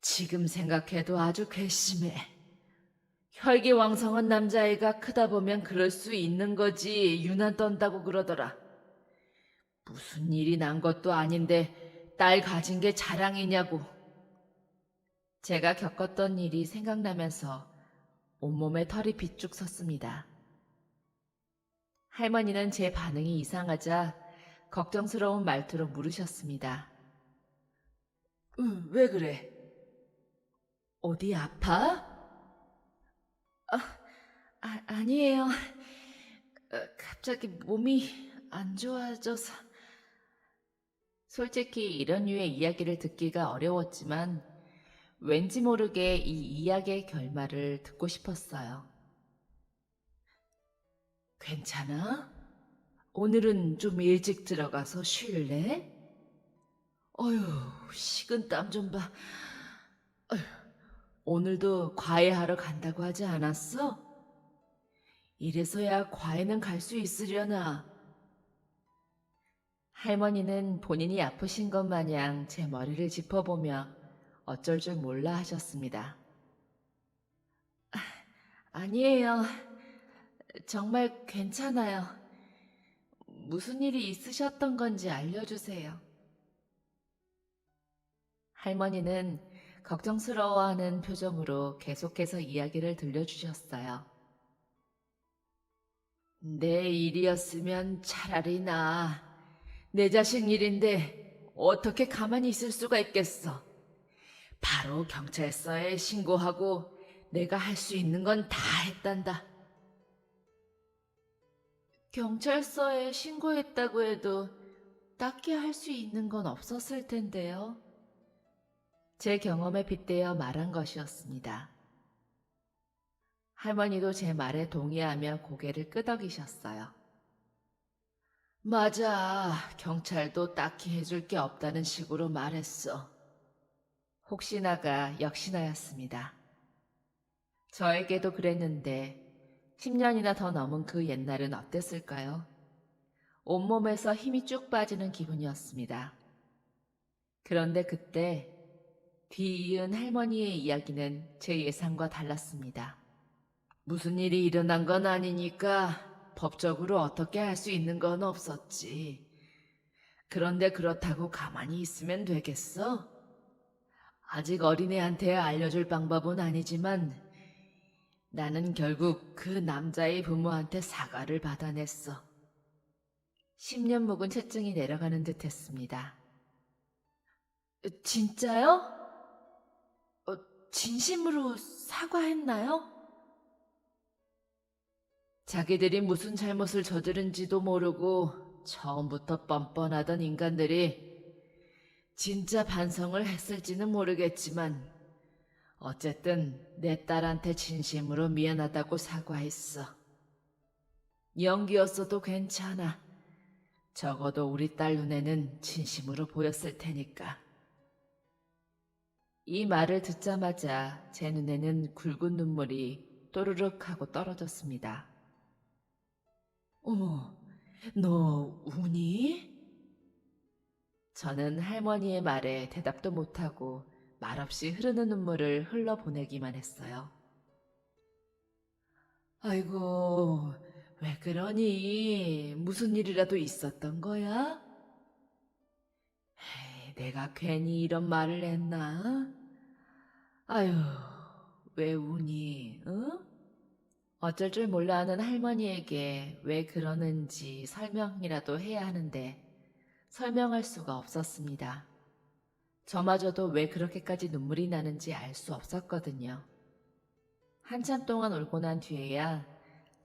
Speaker 1: 지금 생각해도 아주 괘씸해. 혈기왕성한 남자애가 크다 보면 그럴 수 있는 거지 유난 떤다고 그러더라. 무슨 일이 난 것도 아닌데 딸 가진 게 자랑이냐고. 제가 겪었던 일이 생각나면서 온몸에 털이 비쭉 섰습니다. 할머니는 제 반응이 이상하자 걱정스러운 말투로 물으셨습니다. 왜 그래? 어디 아파? 아니에요. 갑자기 몸이 안 좋아져서. 솔직히 이런 류의 이야기를 듣기가 어려웠지만 왠지 모르게 이 이야기의 결말을 듣고 싶었어요. 괜찮아? 오늘은 좀 일찍 들어가서 쉴래? 어휴, 식은 땀 좀 봐. 오늘도 과외하러 간다고 하지 않았어? 이래서야 과외는 갈 수 있으려나? 할머니는 본인이 아프신 것 마냥 제 머리를 짚어보며 어쩔 줄 몰라 하셨습니다. 아니에요. 정말 괜찮아요. 무슨 일이 있으셨던 건지 알려주세요. 할머니는 걱정스러워하는 표정으로 계속해서 이야기를 들려주셨어요. 내 일이었으면 차라리 내 자식 일인데 어떻게 가만히 있을 수가 있겠어. 바로 경찰서에 신고하고 내가 할 수 있는 건 다 했단다. 경찰서에 신고했다고 해도 딱히 할 수 있는 건 없었을 텐데요. 제 경험에 빗대어 말한 것이었습니다. 할머니도 제 말에 동의하며 고개를 끄덕이셨어요. 맞아, 경찰도 딱히 해줄 게 없다는 식으로 말했어. 혹시나가 역시나였습니다. 저에게도 그랬는데 10년이나 더 넘은 그 옛날은 어땠을까요? 온몸에서 힘이 쭉 빠지는 기분이었습니다. 그런데 그때 뒤이은 할머니의 이야기는 제 예상과 달랐습니다. 무슨 일이 일어난 건 아니니까 법적으로 어떻게 할 수 있는 건 없었지. 그런데 그렇다고 가만히 있으면 되겠어? 아직 어린애한테 알려줄 방법은 아니지만 나는 결국 그 남자의 부모한테 사과를 받아냈어. 10년 묵은 채증이 내려가는 듯 했습니다. 진짜요? 진심으로 사과했나요? 자기들이 무슨 잘못을 저지른지도 모르고 처음부터 뻔뻔하던 인간들이 진짜 반성을 했을지는 모르겠지만 어쨌든 내 딸한테 진심으로 미안하다고 사과했어. 연기였어도 괜찮아. 적어도 우리 딸 눈에는 진심으로 보였을 테니까. 이 말을 듣자마자 제 눈에는 굵은 눈물이 또르륵 하고 떨어졌습니다. 어머, 너 우니? 저는 할머니의 말에 대답도 못하고 말없이 흐르는 눈물을 흘러보내기만 했어요. 아이고, 왜 그러니? 무슨 일이라도 있었던 거야? 에이, 내가 괜히 이런 말을 했나? 아유, 왜 우니, 응? 어쩔 줄 몰라 하는 할머니에게 왜 그러는지 설명이라도 해야 하는데 설명할 수가 없었습니다. 저마저도 왜 그렇게까지 눈물이 나는지 알 수 없었거든요. 한참 동안 울고 난 뒤에야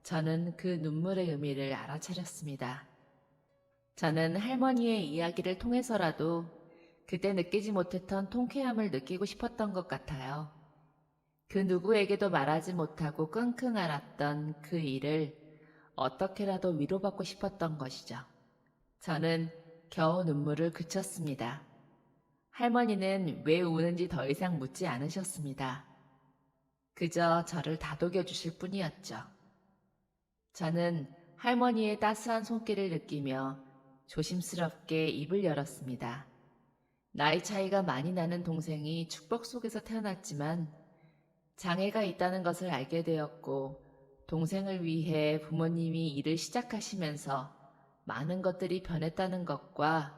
Speaker 1: 저는 그 눈물의 의미를 알아차렸습니다. 저는 할머니의 이야기를 통해서라도 그때 느끼지 못했던 통쾌함을 느끼고 싶었던 것 같아요. 그 누구에게도 말하지 못하고 끙끙 앓았던 그 일을 어떻게라도 위로받고 싶었던 것이죠. 저는 겨우 눈물을 그쳤습니다. 할머니는 왜 우는지 더 이상 묻지 않으셨습니다. 그저 저를 다독여 주실 뿐이었죠. 저는 할머니의 따스한 손길을 느끼며 조심스럽게 입을 열었습니다. 나이 차이가 많이 나는 동생이 축복 속에서 태어났지만 장애가 있다는 것을 알게 되었고 동생을 위해 부모님이 일을 시작하시면서 많은 것들이 변했다는 것과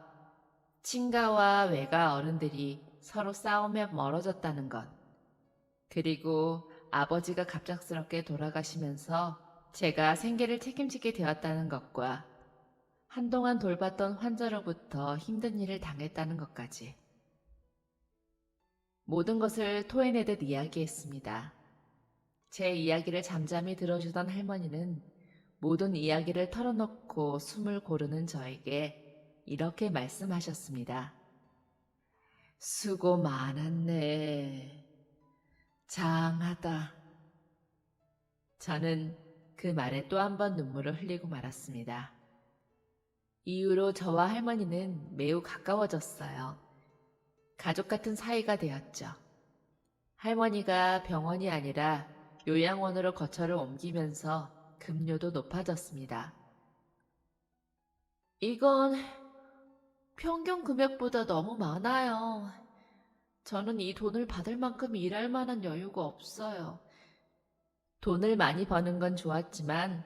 Speaker 1: 친가와 외가 어른들이 서로 싸우며 멀어졌다는 것, 그리고 아버지가 갑작스럽게 돌아가시면서 제가 생계를 책임지게 되었다는 것과 한동안 돌봤던 환자로부터 힘든 일을 당했다는 것까지 모든 것을 토해내듯 이야기했습니다. 제 이야기를 잠잠히 들어주던 할머니는 모든 이야기를 털어놓고 숨을 고르는 저에게 이렇게 말씀하셨습니다. 수고 많았네. 장하다. 저는 그 말에 또 한 번 눈물을 흘리고 말았습니다. 이후로 저와 할머니는 매우 가까워졌어요. 가족 같은 사이가 되었죠. 할머니가 병원이 아니라 요양원으로 거처를 옮기면서 급료도 높아졌습니다. 이건 평균 금액보다 너무 많아요. 저는 이 돈을 받을 만큼 일할 만한 여유가 없어요. 돈을 많이 버는 건 좋았지만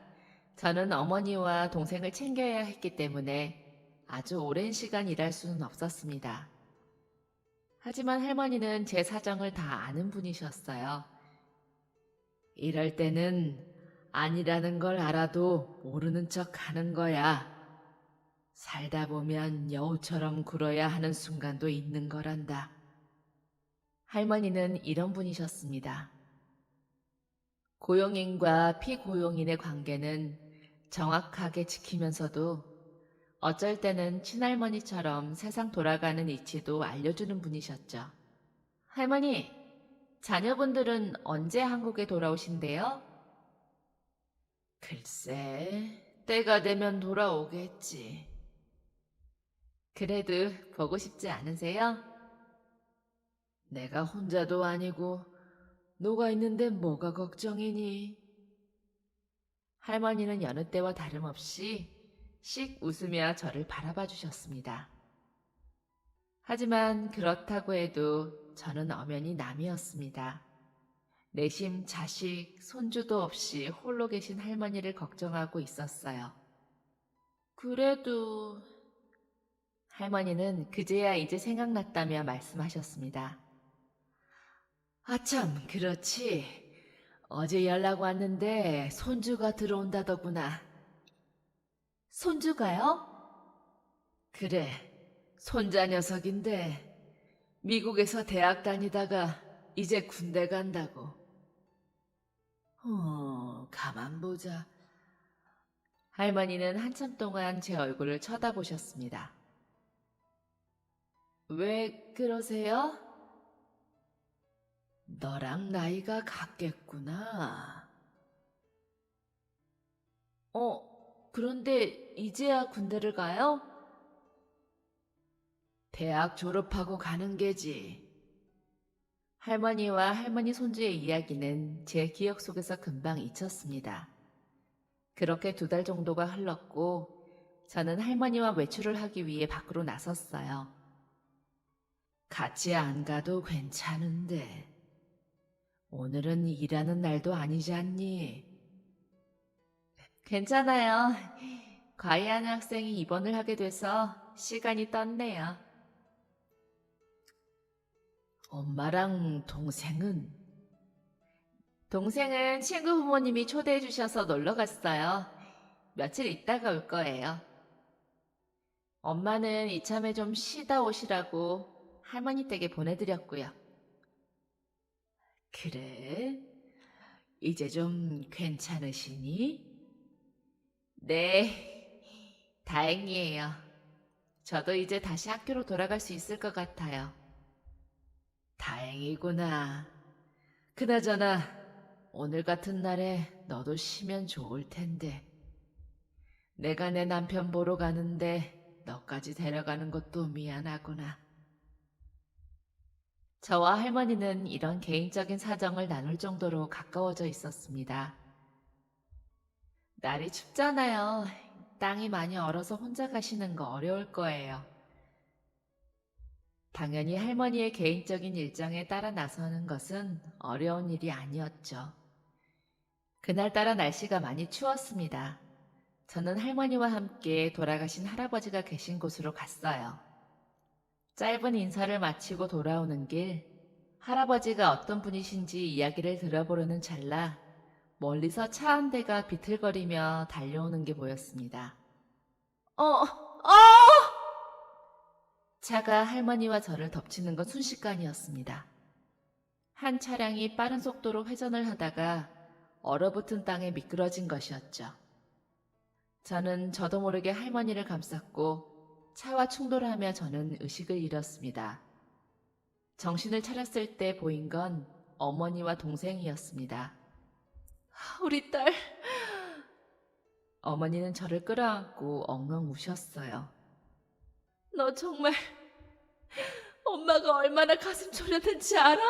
Speaker 1: 저는 어머니와 동생을 챙겨야 했기 때문에 아주 오랜 시간 일할 수는 없었습니다. 하지만 할머니는 제 사정을 다 아는 분이셨어요. 이럴 때는 아니라는 걸 알아도 모르는 척 하는 거야. 살다 보면 여우처럼 굴어야 하는 순간도 있는 거란다. 할머니는 이런 분이셨습니다. 고용인과 피고용인의 관계는 정확하게 지키면서도 어쩔 때는 친할머니처럼 세상 돌아가는 이치도 알려주는 분이셨죠. 할머니, 자녀분들은 언제 한국에 돌아오신대요? 글쎄, 때가 되면 돌아오겠지. 그래도 보고 싶지 않으세요? 내가 혼자도 아니고 너가 있는데 뭐가 걱정이니? 할머니는 여느 때와 다름없이 씩 웃으며 저를 바라봐 주셨습니다. 하지만 그렇다고 해도 저는 엄연히 남이었습니다. 내심 자식, 손주도 없이 홀로 계신 할머니를 걱정하고 있었어요. 그래도 할머니는 그제야 이제 생각났다며 말씀하셨습니다. 아참, 그렇지. 어제 연락 왔는데 손주가 들어온다더구나. 손주가요? 그래, 손자 녀석인데 미국에서 대학 다니다가 이제 군대 간다고. 가만 보자. 할머니는 한참 동안 제 얼굴을 쳐다보셨습니다. 왜 그러세요? 너랑 나이가 같겠구나. 그런데 이제야 군대를 가요? 대학 졸업하고 가는 게지. 할머니와 할머니 손주의 이야기는 제 기억 속에서 금방 잊혔습니다. 그렇게 2달 정도가 흘렀고 저는 할머니와 외출을 하기 위해 밖으로 나섰어요. 같이 안 가도 괜찮은데 오늘은 일하는 날도 아니지 않니? 괜찮아요. 과외하는 학생이 입원을 하게 돼서 시간이 떴네요. 엄마랑 동생은? 동생은 친구 부모님이 초대해 주셔서 놀러 갔어요. 며칠 있다가 올 거예요. 엄마는 이참에 좀 쉬다 오시라고 할머니 댁에 보내드렸고요. 그래? 이제 좀 괜찮으시니? 네, 다행이에요. 저도 이제 다시 학교로 돌아갈 수 있을 것 같아요. 다행이구나. 그나저나 오늘 같은 날에 너도 쉬면 좋을 텐데. 내가 내 남편 보러 가는데 너까지 데려가는 것도 미안하구나. 저와 할머니는 이런 개인적인 사정을 나눌 정도로 가까워져 있었습니다. 날이 춥잖아요. 땅이 많이 얼어서 혼자 가시는 거 어려울 거예요. 당연히 할머니의 개인적인 일정에 따라 나서는 것은 어려운 일이 아니었죠. 그날따라 날씨가 많이 추웠습니다. 저는 할머니와 함께 돌아가신 할아버지가 계신 곳으로 갔어요. 짧은 인사를 마치고 돌아오는 길, 할아버지가 어떤 분이신지 이야기를 들어보려는 찰나 멀리서 차 한 대가 비틀거리며 달려오는 게 보였습니다. 차가 할머니와 저를 덮치는 건 순식간이었습니다. 한 차량이 빠른 속도로 회전을 하다가 얼어붙은 땅에 미끄러진 것이었죠. 저는 저도 모르게 할머니를 감쌌고 차와 충돌하며 저는 의식을 잃었습니다. 정신을 차렸을 때 보인 건 어머니와 동생이었습니다. 우리 딸. 어머니는 저를 끌어안고 엉엉 우셨어요. 너 정말 엄마가 얼마나 가슴 졸였는지 알아?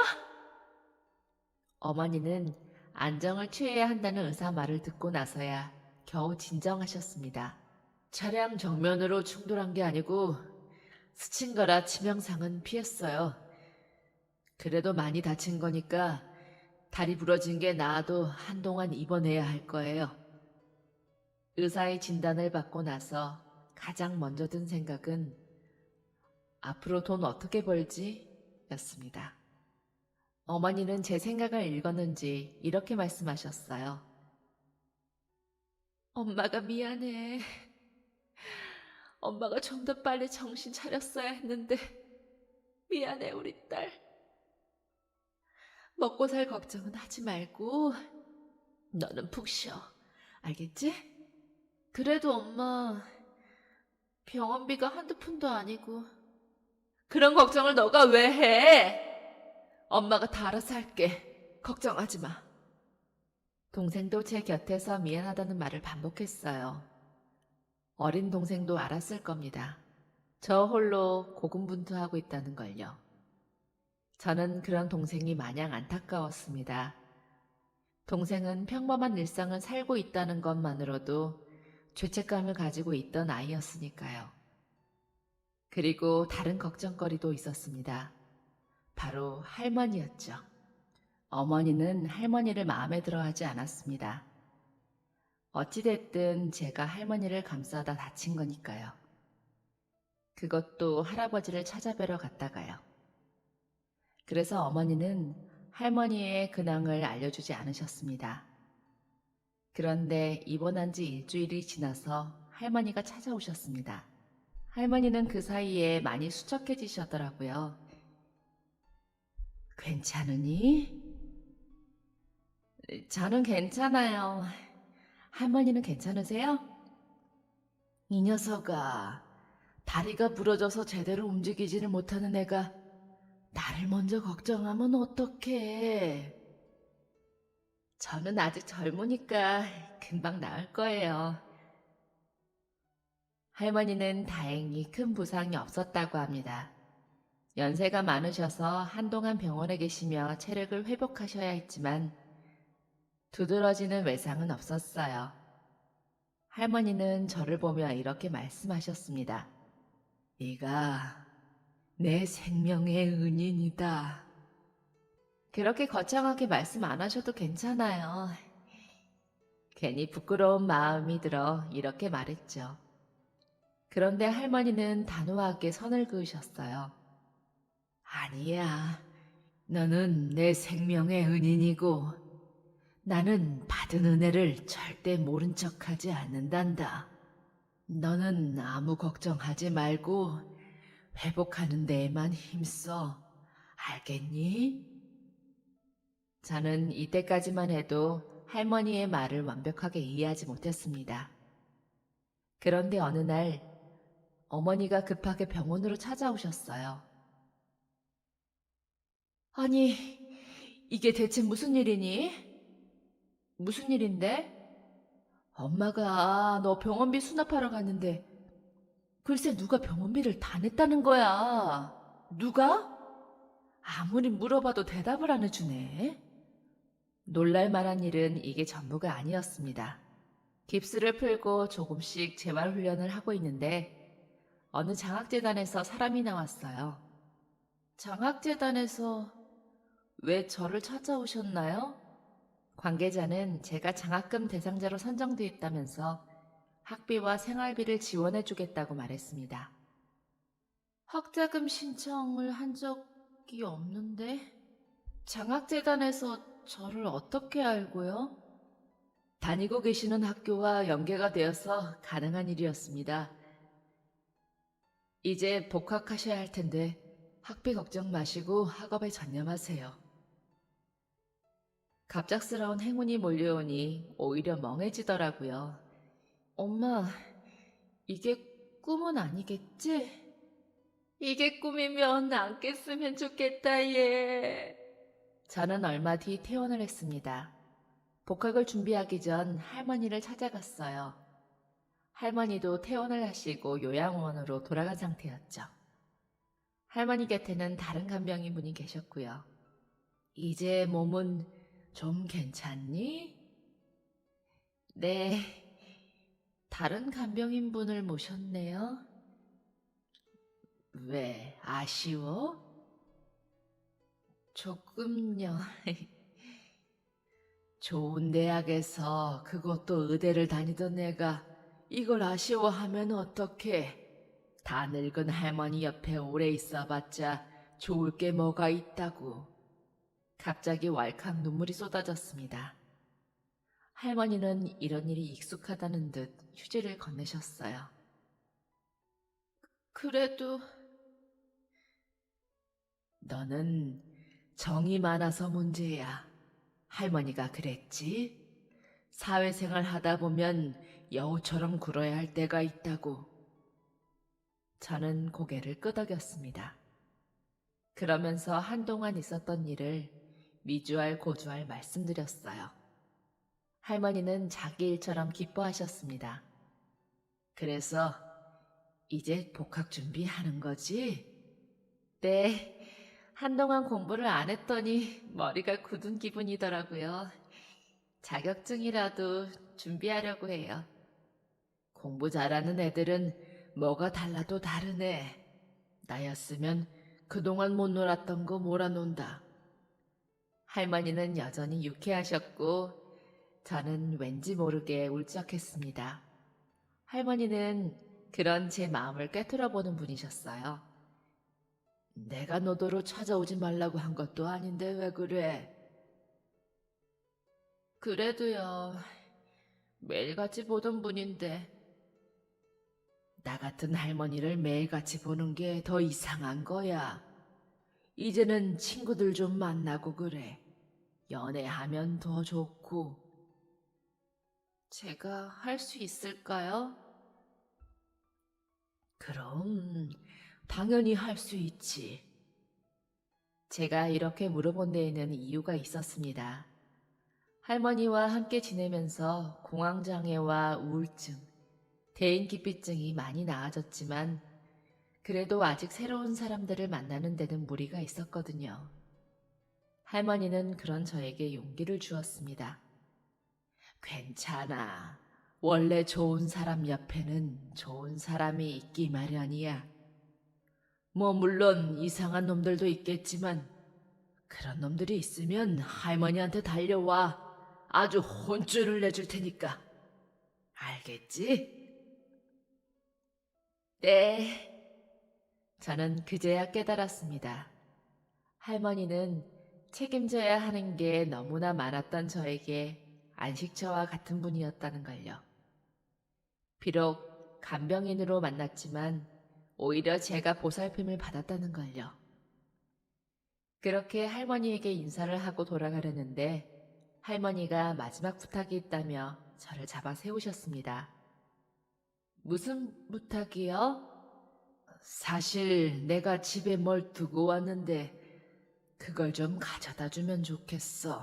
Speaker 1: 어머니는 안정을 취해야 한다는 의사 말을 듣고 나서야 겨우 진정하셨습니다. 차량 정면으로 충돌한 게 아니고 스친 거라 치명상은 피했어요. 그래도 많이 다친 거니까 다리 부러진 게 나아도 한동안 입원해야 할 거예요. 의사의 진단을 받고 나서 가장 먼저 든 생각은 앞으로 돈 어떻게 벌지? 였습니다. 어머니는 제 생각을 읽었는지 이렇게 말씀하셨어요. 엄마가 미안해. 엄마가 좀 더 빨리 정신 차렸어야 했는데 미안해 우리 딸. 먹고 살 걱정은 하지 말고 너는 푹 쉬어. 알겠지? 그래도 엄마 병원비가 한두 푼도 아니고. 그런 걱정을 너가 왜 해? 엄마가 다 알아서 할게. 걱정하지 마. 동생도 제 곁에서 미안하다는 말을 반복했어요. 어린 동생도 알았을 겁니다. 저 홀로 고군분투하고 있다는 걸요. 저는 그런 동생이 마냥 안타까웠습니다. 동생은 평범한 일상을 살고 있다는 것만으로도 죄책감을 가지고 있던 아이였으니까요. 그리고 다른 걱정거리도 있었습니다. 바로 할머니였죠. 어머니는 할머니를 마음에 들어 하지 않았습니다. 어찌됐든 제가 할머니를 감싸다 다친 거니까요. 그것도 할아버지를 찾아뵈러 갔다가요. 그래서 어머니는 할머니의 근황을 알려주지 않으셨습니다. 그런데 입원한 지 일주일이 지나서 할머니가 찾아오셨습니다. 할머니는 그 사이에 많이 수척해지셨더라고요. 괜찮으니? 저는 괜찮아요. 할머니는 괜찮으세요? 이 녀석아, 다리가 부러져서 제대로 움직이지를 못하는 애가 나를 먼저 걱정하면 어떡해. 저는 아직 젊으니까 금방 나을 거예요. 할머니는 다행히 큰 부상이 없었다고 합니다. 연세가 많으셔서 한동안 병원에 계시며 체력을 회복하셔야 했지만 두드러지는 외상은 없었어요. 할머니는 저를 보며 이렇게 말씀하셨습니다. 네가 내 생명의 은인이다. 그렇게 거창하게 말씀 안 하셔도 괜찮아요. 괜히 부끄러운 마음이 들어 이렇게 말했죠. 그런데 할머니는 단호하게 선을 그으셨어요. 아니야. 너는 내 생명의 은인이고 나는 받은 은혜를 절대 모른 척하지 않는단다. 너는 아무 걱정하지 말고 회복하는 데에만 힘써. 알겠니? 저는 이때까지만 해도 할머니의 말을 완벽하게 이해하지 못했습니다. 그런데 어느 날 어머니가 급하게 병원으로 찾아오셨어요. 아니, 이게 대체 무슨 일이니? 무슨 일인데? 엄마가 너 병원비 수납하러 갔는데 글쎄 누가 병원비를 다 냈다는 거야. 누가? 아무리 물어봐도 대답을 안 해주네. 놀랄 만한 일은 이게 전부가 아니었습니다. 깁스를 풀고 조금씩 재활 훈련을 하고 있는데 어느 장학재단에서 사람이 나왔어요. 장학재단에서 왜 저를 찾아오셨나요? 관계자는 제가 장학금 대상자로 선정돼 있다면서 학비와 생활비를 지원해 주겠다고 말했습니다. 학자금 신청을 한 적이 없는데 장학재단에서 저를 어떻게 알고요? 다니고 계시는 학교와 연계가 되어서 가능한 일이었습니다. 이제 복학하셔야 할 텐데 학비 걱정 마시고 학업에 전념하세요. 갑작스러운 행운이 몰려오니 오히려 멍해지더라고요. 엄마, 이게 꿈은 아니겠지? 이게 꿈이면 안 깼으면 좋겠다, 얘. 저는 얼마 뒤 퇴원을 했습니다. 복학을 준비하기 전 할머니를 찾아갔어요. 할머니도 퇴원을 하시고 요양원으로 돌아간 상태였죠. 할머니 곁에는 다른 간병인 분이 계셨고요. 이제 몸은 좀 괜찮니? 네, 다른 간병인 분을 모셨네요. 왜, 아쉬워? 조금요. 좋은 대학에서 그것도 의대를 다니던 애가 이걸 아쉬워하면 어떡해. 다 늙은 할머니 옆에 오래 있어봤자 좋을 게 뭐가 있다고. 갑자기 왈칵 눈물이 쏟아졌습니다. 할머니는 이런 일이 익숙하다는 듯 휴지를 건네셨어요. 그래도 너는 정이 많아서 문제야. 할머니가 그랬지? 사회생활 하다 보면 여우처럼 굴어야 할 때가 있다고. 저는 고개를 끄덕였습니다. 그러면서 한동안 있었던 일을 미주알 고주알 말씀드렸어요. 할머니는 자기 일처럼 기뻐하셨습니다. 그래서 이제 복학 준비하는 거지? 네, 한동안 공부를 안 했더니 머리가 굳은 기분이더라고요. 자격증이라도 준비하려고 해요. 공부 잘하는 애들은 뭐가 달라도 다르네. 나였으면 그동안 못 놀았던 거 몰아논다. 할머니는 여전히 유쾌하셨고 저는 왠지 모르게 울적했습니다. 할머니는 그런 제 마음을 꿰뚫어보는 분이셨어요. 내가 너더러 찾아오지 말라고 한 것도 아닌데 왜 그래? 그래도요. 매일같이 보던 분인데. 나 같은 할머니를 매일같이 보는 게 더 이상한 거야. 이제는 친구들 좀 만나고 그래. 연애하면 더 좋고. 제가 할 수 있을까요? 그럼 당연히 할 수 있지. 제가 이렇게 물어본 데에는 이유가 있었습니다. 할머니와 함께 지내면서 공황장애와 우울증, 대인기피증이 많이 나아졌지만 그래도 아직 새로운 사람들을 만나는 데는 무리가 있었거든요. 할머니는 그런 저에게 용기를 주었습니다. 괜찮아. 원래 좋은 사람 옆에는 좋은 사람이 있기 마련이야. 뭐 물론 이상한 놈들도 있겠지만 그런 놈들이 있으면 할머니한테 달려와. 아주 혼쭐을 내줄 테니까. 알겠지? 네. 저는 그제야 깨달았습니다. 할머니는 책임져야 하는 게 너무나 많았던 저에게 안식처와 같은 분이었다는 걸요. 비록 간병인으로 만났지만 오히려 제가 보살핌을 받았다는 걸요. 그렇게 할머니에게 인사를 하고 돌아가려는데 할머니가 마지막 부탁이 있다며 저를 잡아 세우셨습니다. 무슨 부탁이요? 사실 내가 집에 뭘 두고 왔는데 그걸 좀 가져다 주면 좋겠어.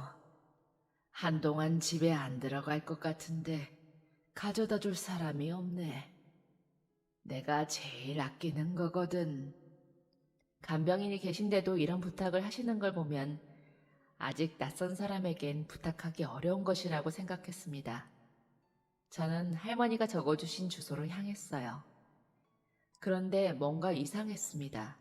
Speaker 1: 한동안 집에 안 들어갈 것 같은데 가져다 줄 사람이 없네. 내가 제일 아끼는 거거든. 간병인이 계신데도 이런 부탁을 하시는 걸 보면 아직 낯선 사람에겐 부탁하기 어려운 것이라고 생각했습니다. 저는 할머니가 적어주신 주소를 향했어요. 그런데 뭔가 이상했습니다.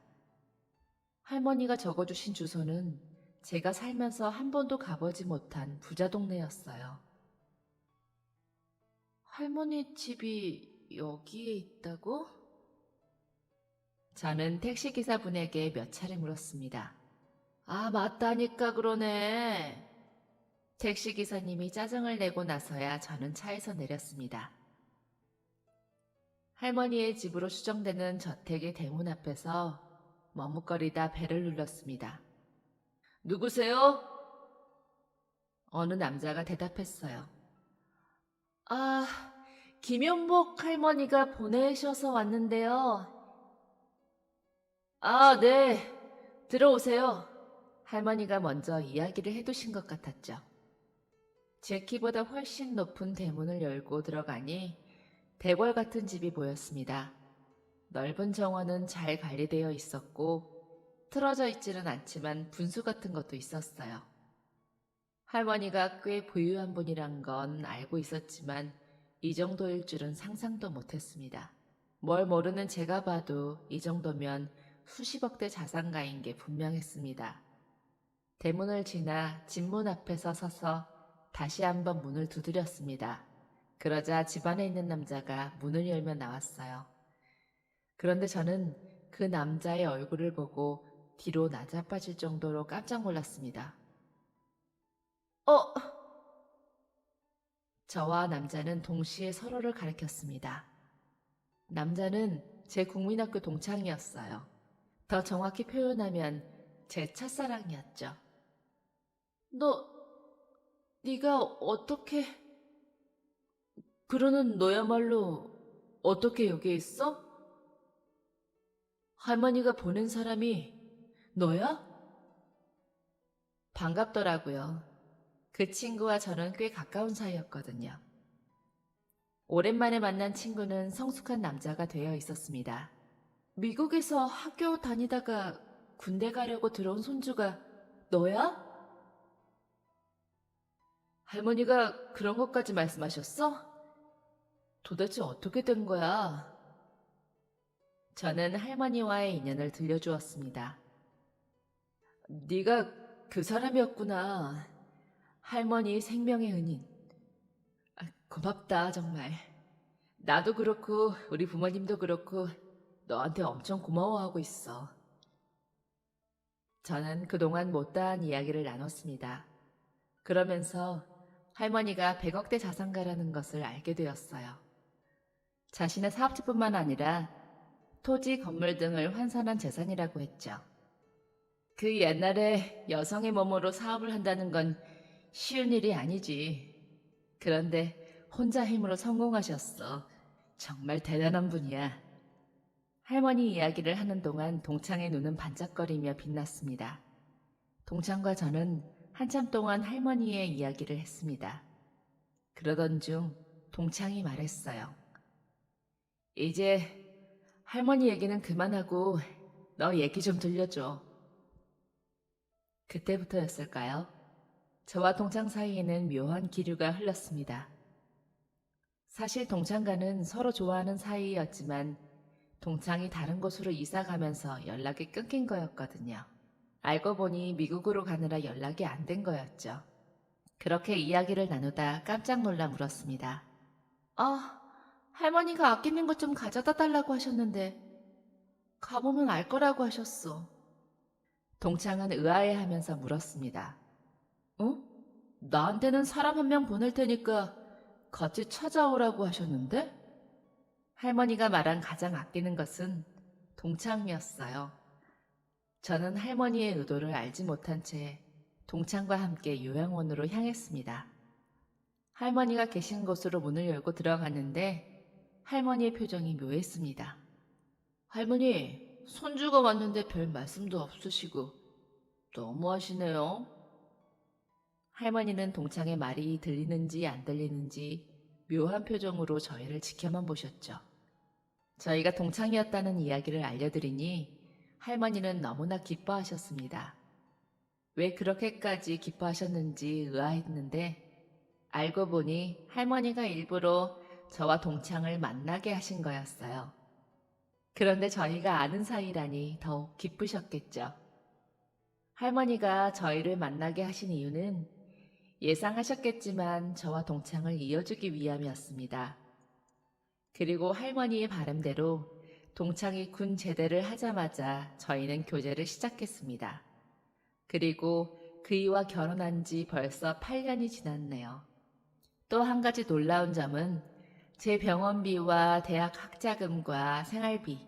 Speaker 1: 할머니가 적어주신 주소는 제가 살면서 한 번도 가보지 못한 부자 동네였어요. 할머니 집이 여기에 있다고? 저는 택시기사분에게 몇 차례 물었습니다. 아, 맞다니까 그러네. 택시기사님이 짜증을 내고 나서야 저는 차에서 내렸습니다. 할머니의 집으로 추정되는 저택의 대문 앞에서 머뭇거리다 배를 눌렀습니다. 누구세요? 어느 남자가 대답했어요. 아, 김연복 할머니가 보내셔서 왔는데요. 아, 네. 들어오세요. 할머니가 먼저 이야기를 해두신 것 같았죠. 제 키보다 훨씬 높은 대문을 열고 들어가니 대궐 같은 집이 보였습니다. 넓은 정원은 잘 관리되어 있었고 틀어져 있지는 않지만 분수 같은 것도 있었어요. 할머니가 꽤 부유한 분이란 건 알고 있었지만 이 정도일 줄은 상상도 못했습니다. 뭘 모르는 제가 봐도 이 정도면 수십억대 자산가인 게 분명했습니다. 대문을 지나 집문 앞에서 서서 다시 한번 문을 두드렸습니다. 그러자 집 안에 있는 남자가 문을 열며 나왔어요. 그런데 저는 그 남자의 얼굴을 보고 뒤로 나자빠질 정도로 깜짝 놀랐습니다. 저와 남자는 동시에 서로를 가리켰습니다. 남자는 제 국민학교 동창이었어요. 더 정확히 표현하면 제 첫사랑이었죠. 네가 어떻게... 그러는 너야말로 어떻게 여기에 있어? 할머니가 보낸 사람이 너야? 반갑더라고요. 그 친구와 저는 꽤 가까운 사이였거든요. 오랜만에 만난 친구는 성숙한 남자가 되어 있었습니다. 미국에서 학교 다니다가 군대 가려고 들어온 손주가 너야? 할머니가 그런 것까지 말씀하셨어? 도대체 어떻게 된 거야? 저는 할머니와의 인연을 들려주었습니다. 네가 그 사람이었구나. 할머니 생명의 은인. 고맙다 정말. 나도 그렇고 우리 부모님도 그렇고 너한테 엄청 고마워하고 있어. 저는 그동안 못다한 이야기를 나눴습니다. 그러면서 할머니가 100억대 자산가라는 것을 알게 되었어요. 자신의 사업체뿐만 아니라 토지, 건물 등을 환산한 재산이라고 했죠. 그 옛날에 여성의 몸으로 사업을 한다는 건 쉬운 일이 아니지. 그런데 혼자 힘으로 성공하셨어. 정말 대단한 분이야. 할머니 이야기를 하는 동안 동창의 눈은 반짝거리며 빛났습니다. 동창과 저는 한참 동안 할머니의 이야기를 했습니다. 그러던 중 동창이 말했어요. 이제 할머니 얘기는 그만하고 너 얘기 좀 들려줘. 그때부터였을까요? 저와 동창 사이에는 묘한 기류가 흘렀습니다. 사실 동창과는 서로 좋아하는 사이였지만 동창이 다른 곳으로 이사 가면서 연락이 끊긴 거였거든요. 알고 보니 미국으로 가느라 연락이 안 된 거였죠. 그렇게 이야기를 나누다 깜짝 놀라 물었습니다. 할머니가 아끼는 것 좀 가져다 달라고 하셨는데 가보면 알 거라고 하셨어. 동창은 의아해하면서 물었습니다. 나한테는 사람 한 명 보낼 테니까 같이 찾아오라고 하셨는데? 할머니가 말한 가장 아끼는 것은 동창이었어요. 저는 할머니의 의도를 알지 못한 채 동창과 함께 요양원으로 향했습니다. 할머니가 계신 곳으로 문을 열고 들어갔는데 할머니의 표정이 묘했습니다. 할머니, 손주가 왔는데 별 말씀도 없으시고 너무하시네요. 할머니는 동창의 말이 들리는지 안 들리는지 묘한 표정으로 저희를 지켜만 보셨죠. 저희가 동창이었다는 이야기를 알려드리니 할머니는 너무나 기뻐하셨습니다. 왜 그렇게까지 기뻐하셨는지 의아했는데 알고 보니 할머니가 일부러 저와 동창을 만나게 하신 거였어요. 그런데 저희가 아는 사이라니 더욱 기쁘셨겠죠. 할머니가 저희를 만나게 하신 이유는 예상하셨겠지만 저와 동창을 이어주기 위함이었습니다. 그리고 할머니의 바람대로 동창이 군 제대를 하자마자 저희는 교제를 시작했습니다. 그리고 그이와 결혼한 지 벌써 8년이 지났네요. 또 한 가지 놀라운 점은 제 병원비와 대학 학자금과 생활비,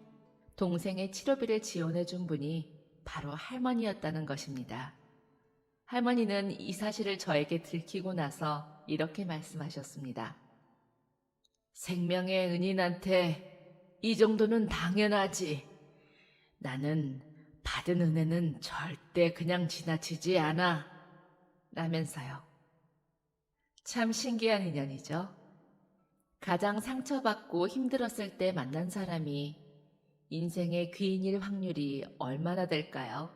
Speaker 1: 동생의 치료비를 지원해준 분이 바로 할머니였다는 것입니다. 할머니는 이 사실을 저에게 들키고 나서 이렇게 말씀하셨습니다. 생명의 은인한테 이 정도는 당연하지. 나는 받은 은혜는 절대 그냥 지나치지 않아. 라면서요. 참 신기한 인연이죠. 가장 상처받고 힘들었을 때 만난 사람이 인생의 귀인일 확률이 얼마나 될까요?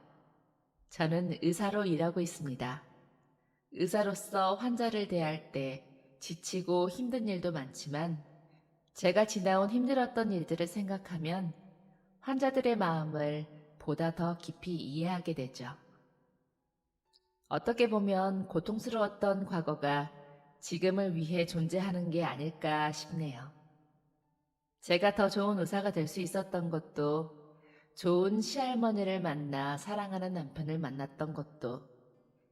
Speaker 1: 저는 의사로 일하고 있습니다. 의사로서 환자를 대할 때 지치고 힘든 일도 많지만 제가 지나온 힘들었던 일들을 생각하면 환자들의 마음을 보다 더 깊이 이해하게 되죠. 어떻게 보면 고통스러웠던 과거가 지금을 위해 존재하는 게 아닐까 싶네요. 제가 더 좋은 의사가 될 수 있었던 것도, 좋은 시할머니를 만나 사랑하는 남편을 만났던 것도,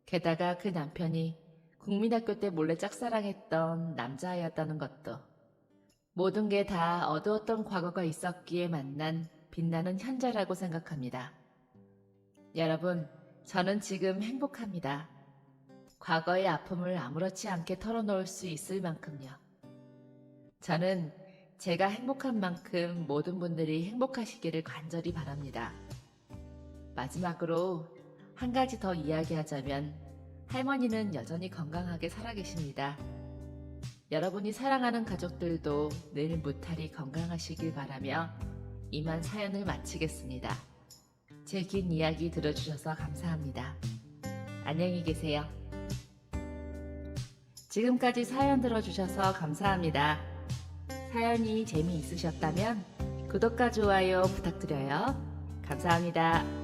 Speaker 1: 게다가 그 남편이 국민학교 때 몰래 짝사랑했던 남자아이였다는 것도, 모든 게 다 어두웠던 과거가 있었기에 만난 빛나는 현재라고 생각합니다. 여러분, 저는 지금 행복합니다. 과거의 아픔을 아무렇지 않게 털어놓을 수 있을 만큼요. 저는 제가 행복한 만큼 모든 분들이 행복하시기를 간절히 바랍니다. 마지막으로 한 가지 더 이야기하자면 할머니는 여전히 건강하게 살아계십니다. 여러분이 사랑하는 가족들도 늘 무탈히 건강하시길 바라며 이만 사연을 마치겠습니다. 제 긴 이야기 들어주셔서 감사합니다. 안녕히 계세요. 지금까지 사연 들어주셔서 감사합니다. 사연이 재미있으셨다면 구독과 좋아요 부탁드려요. 감사합니다.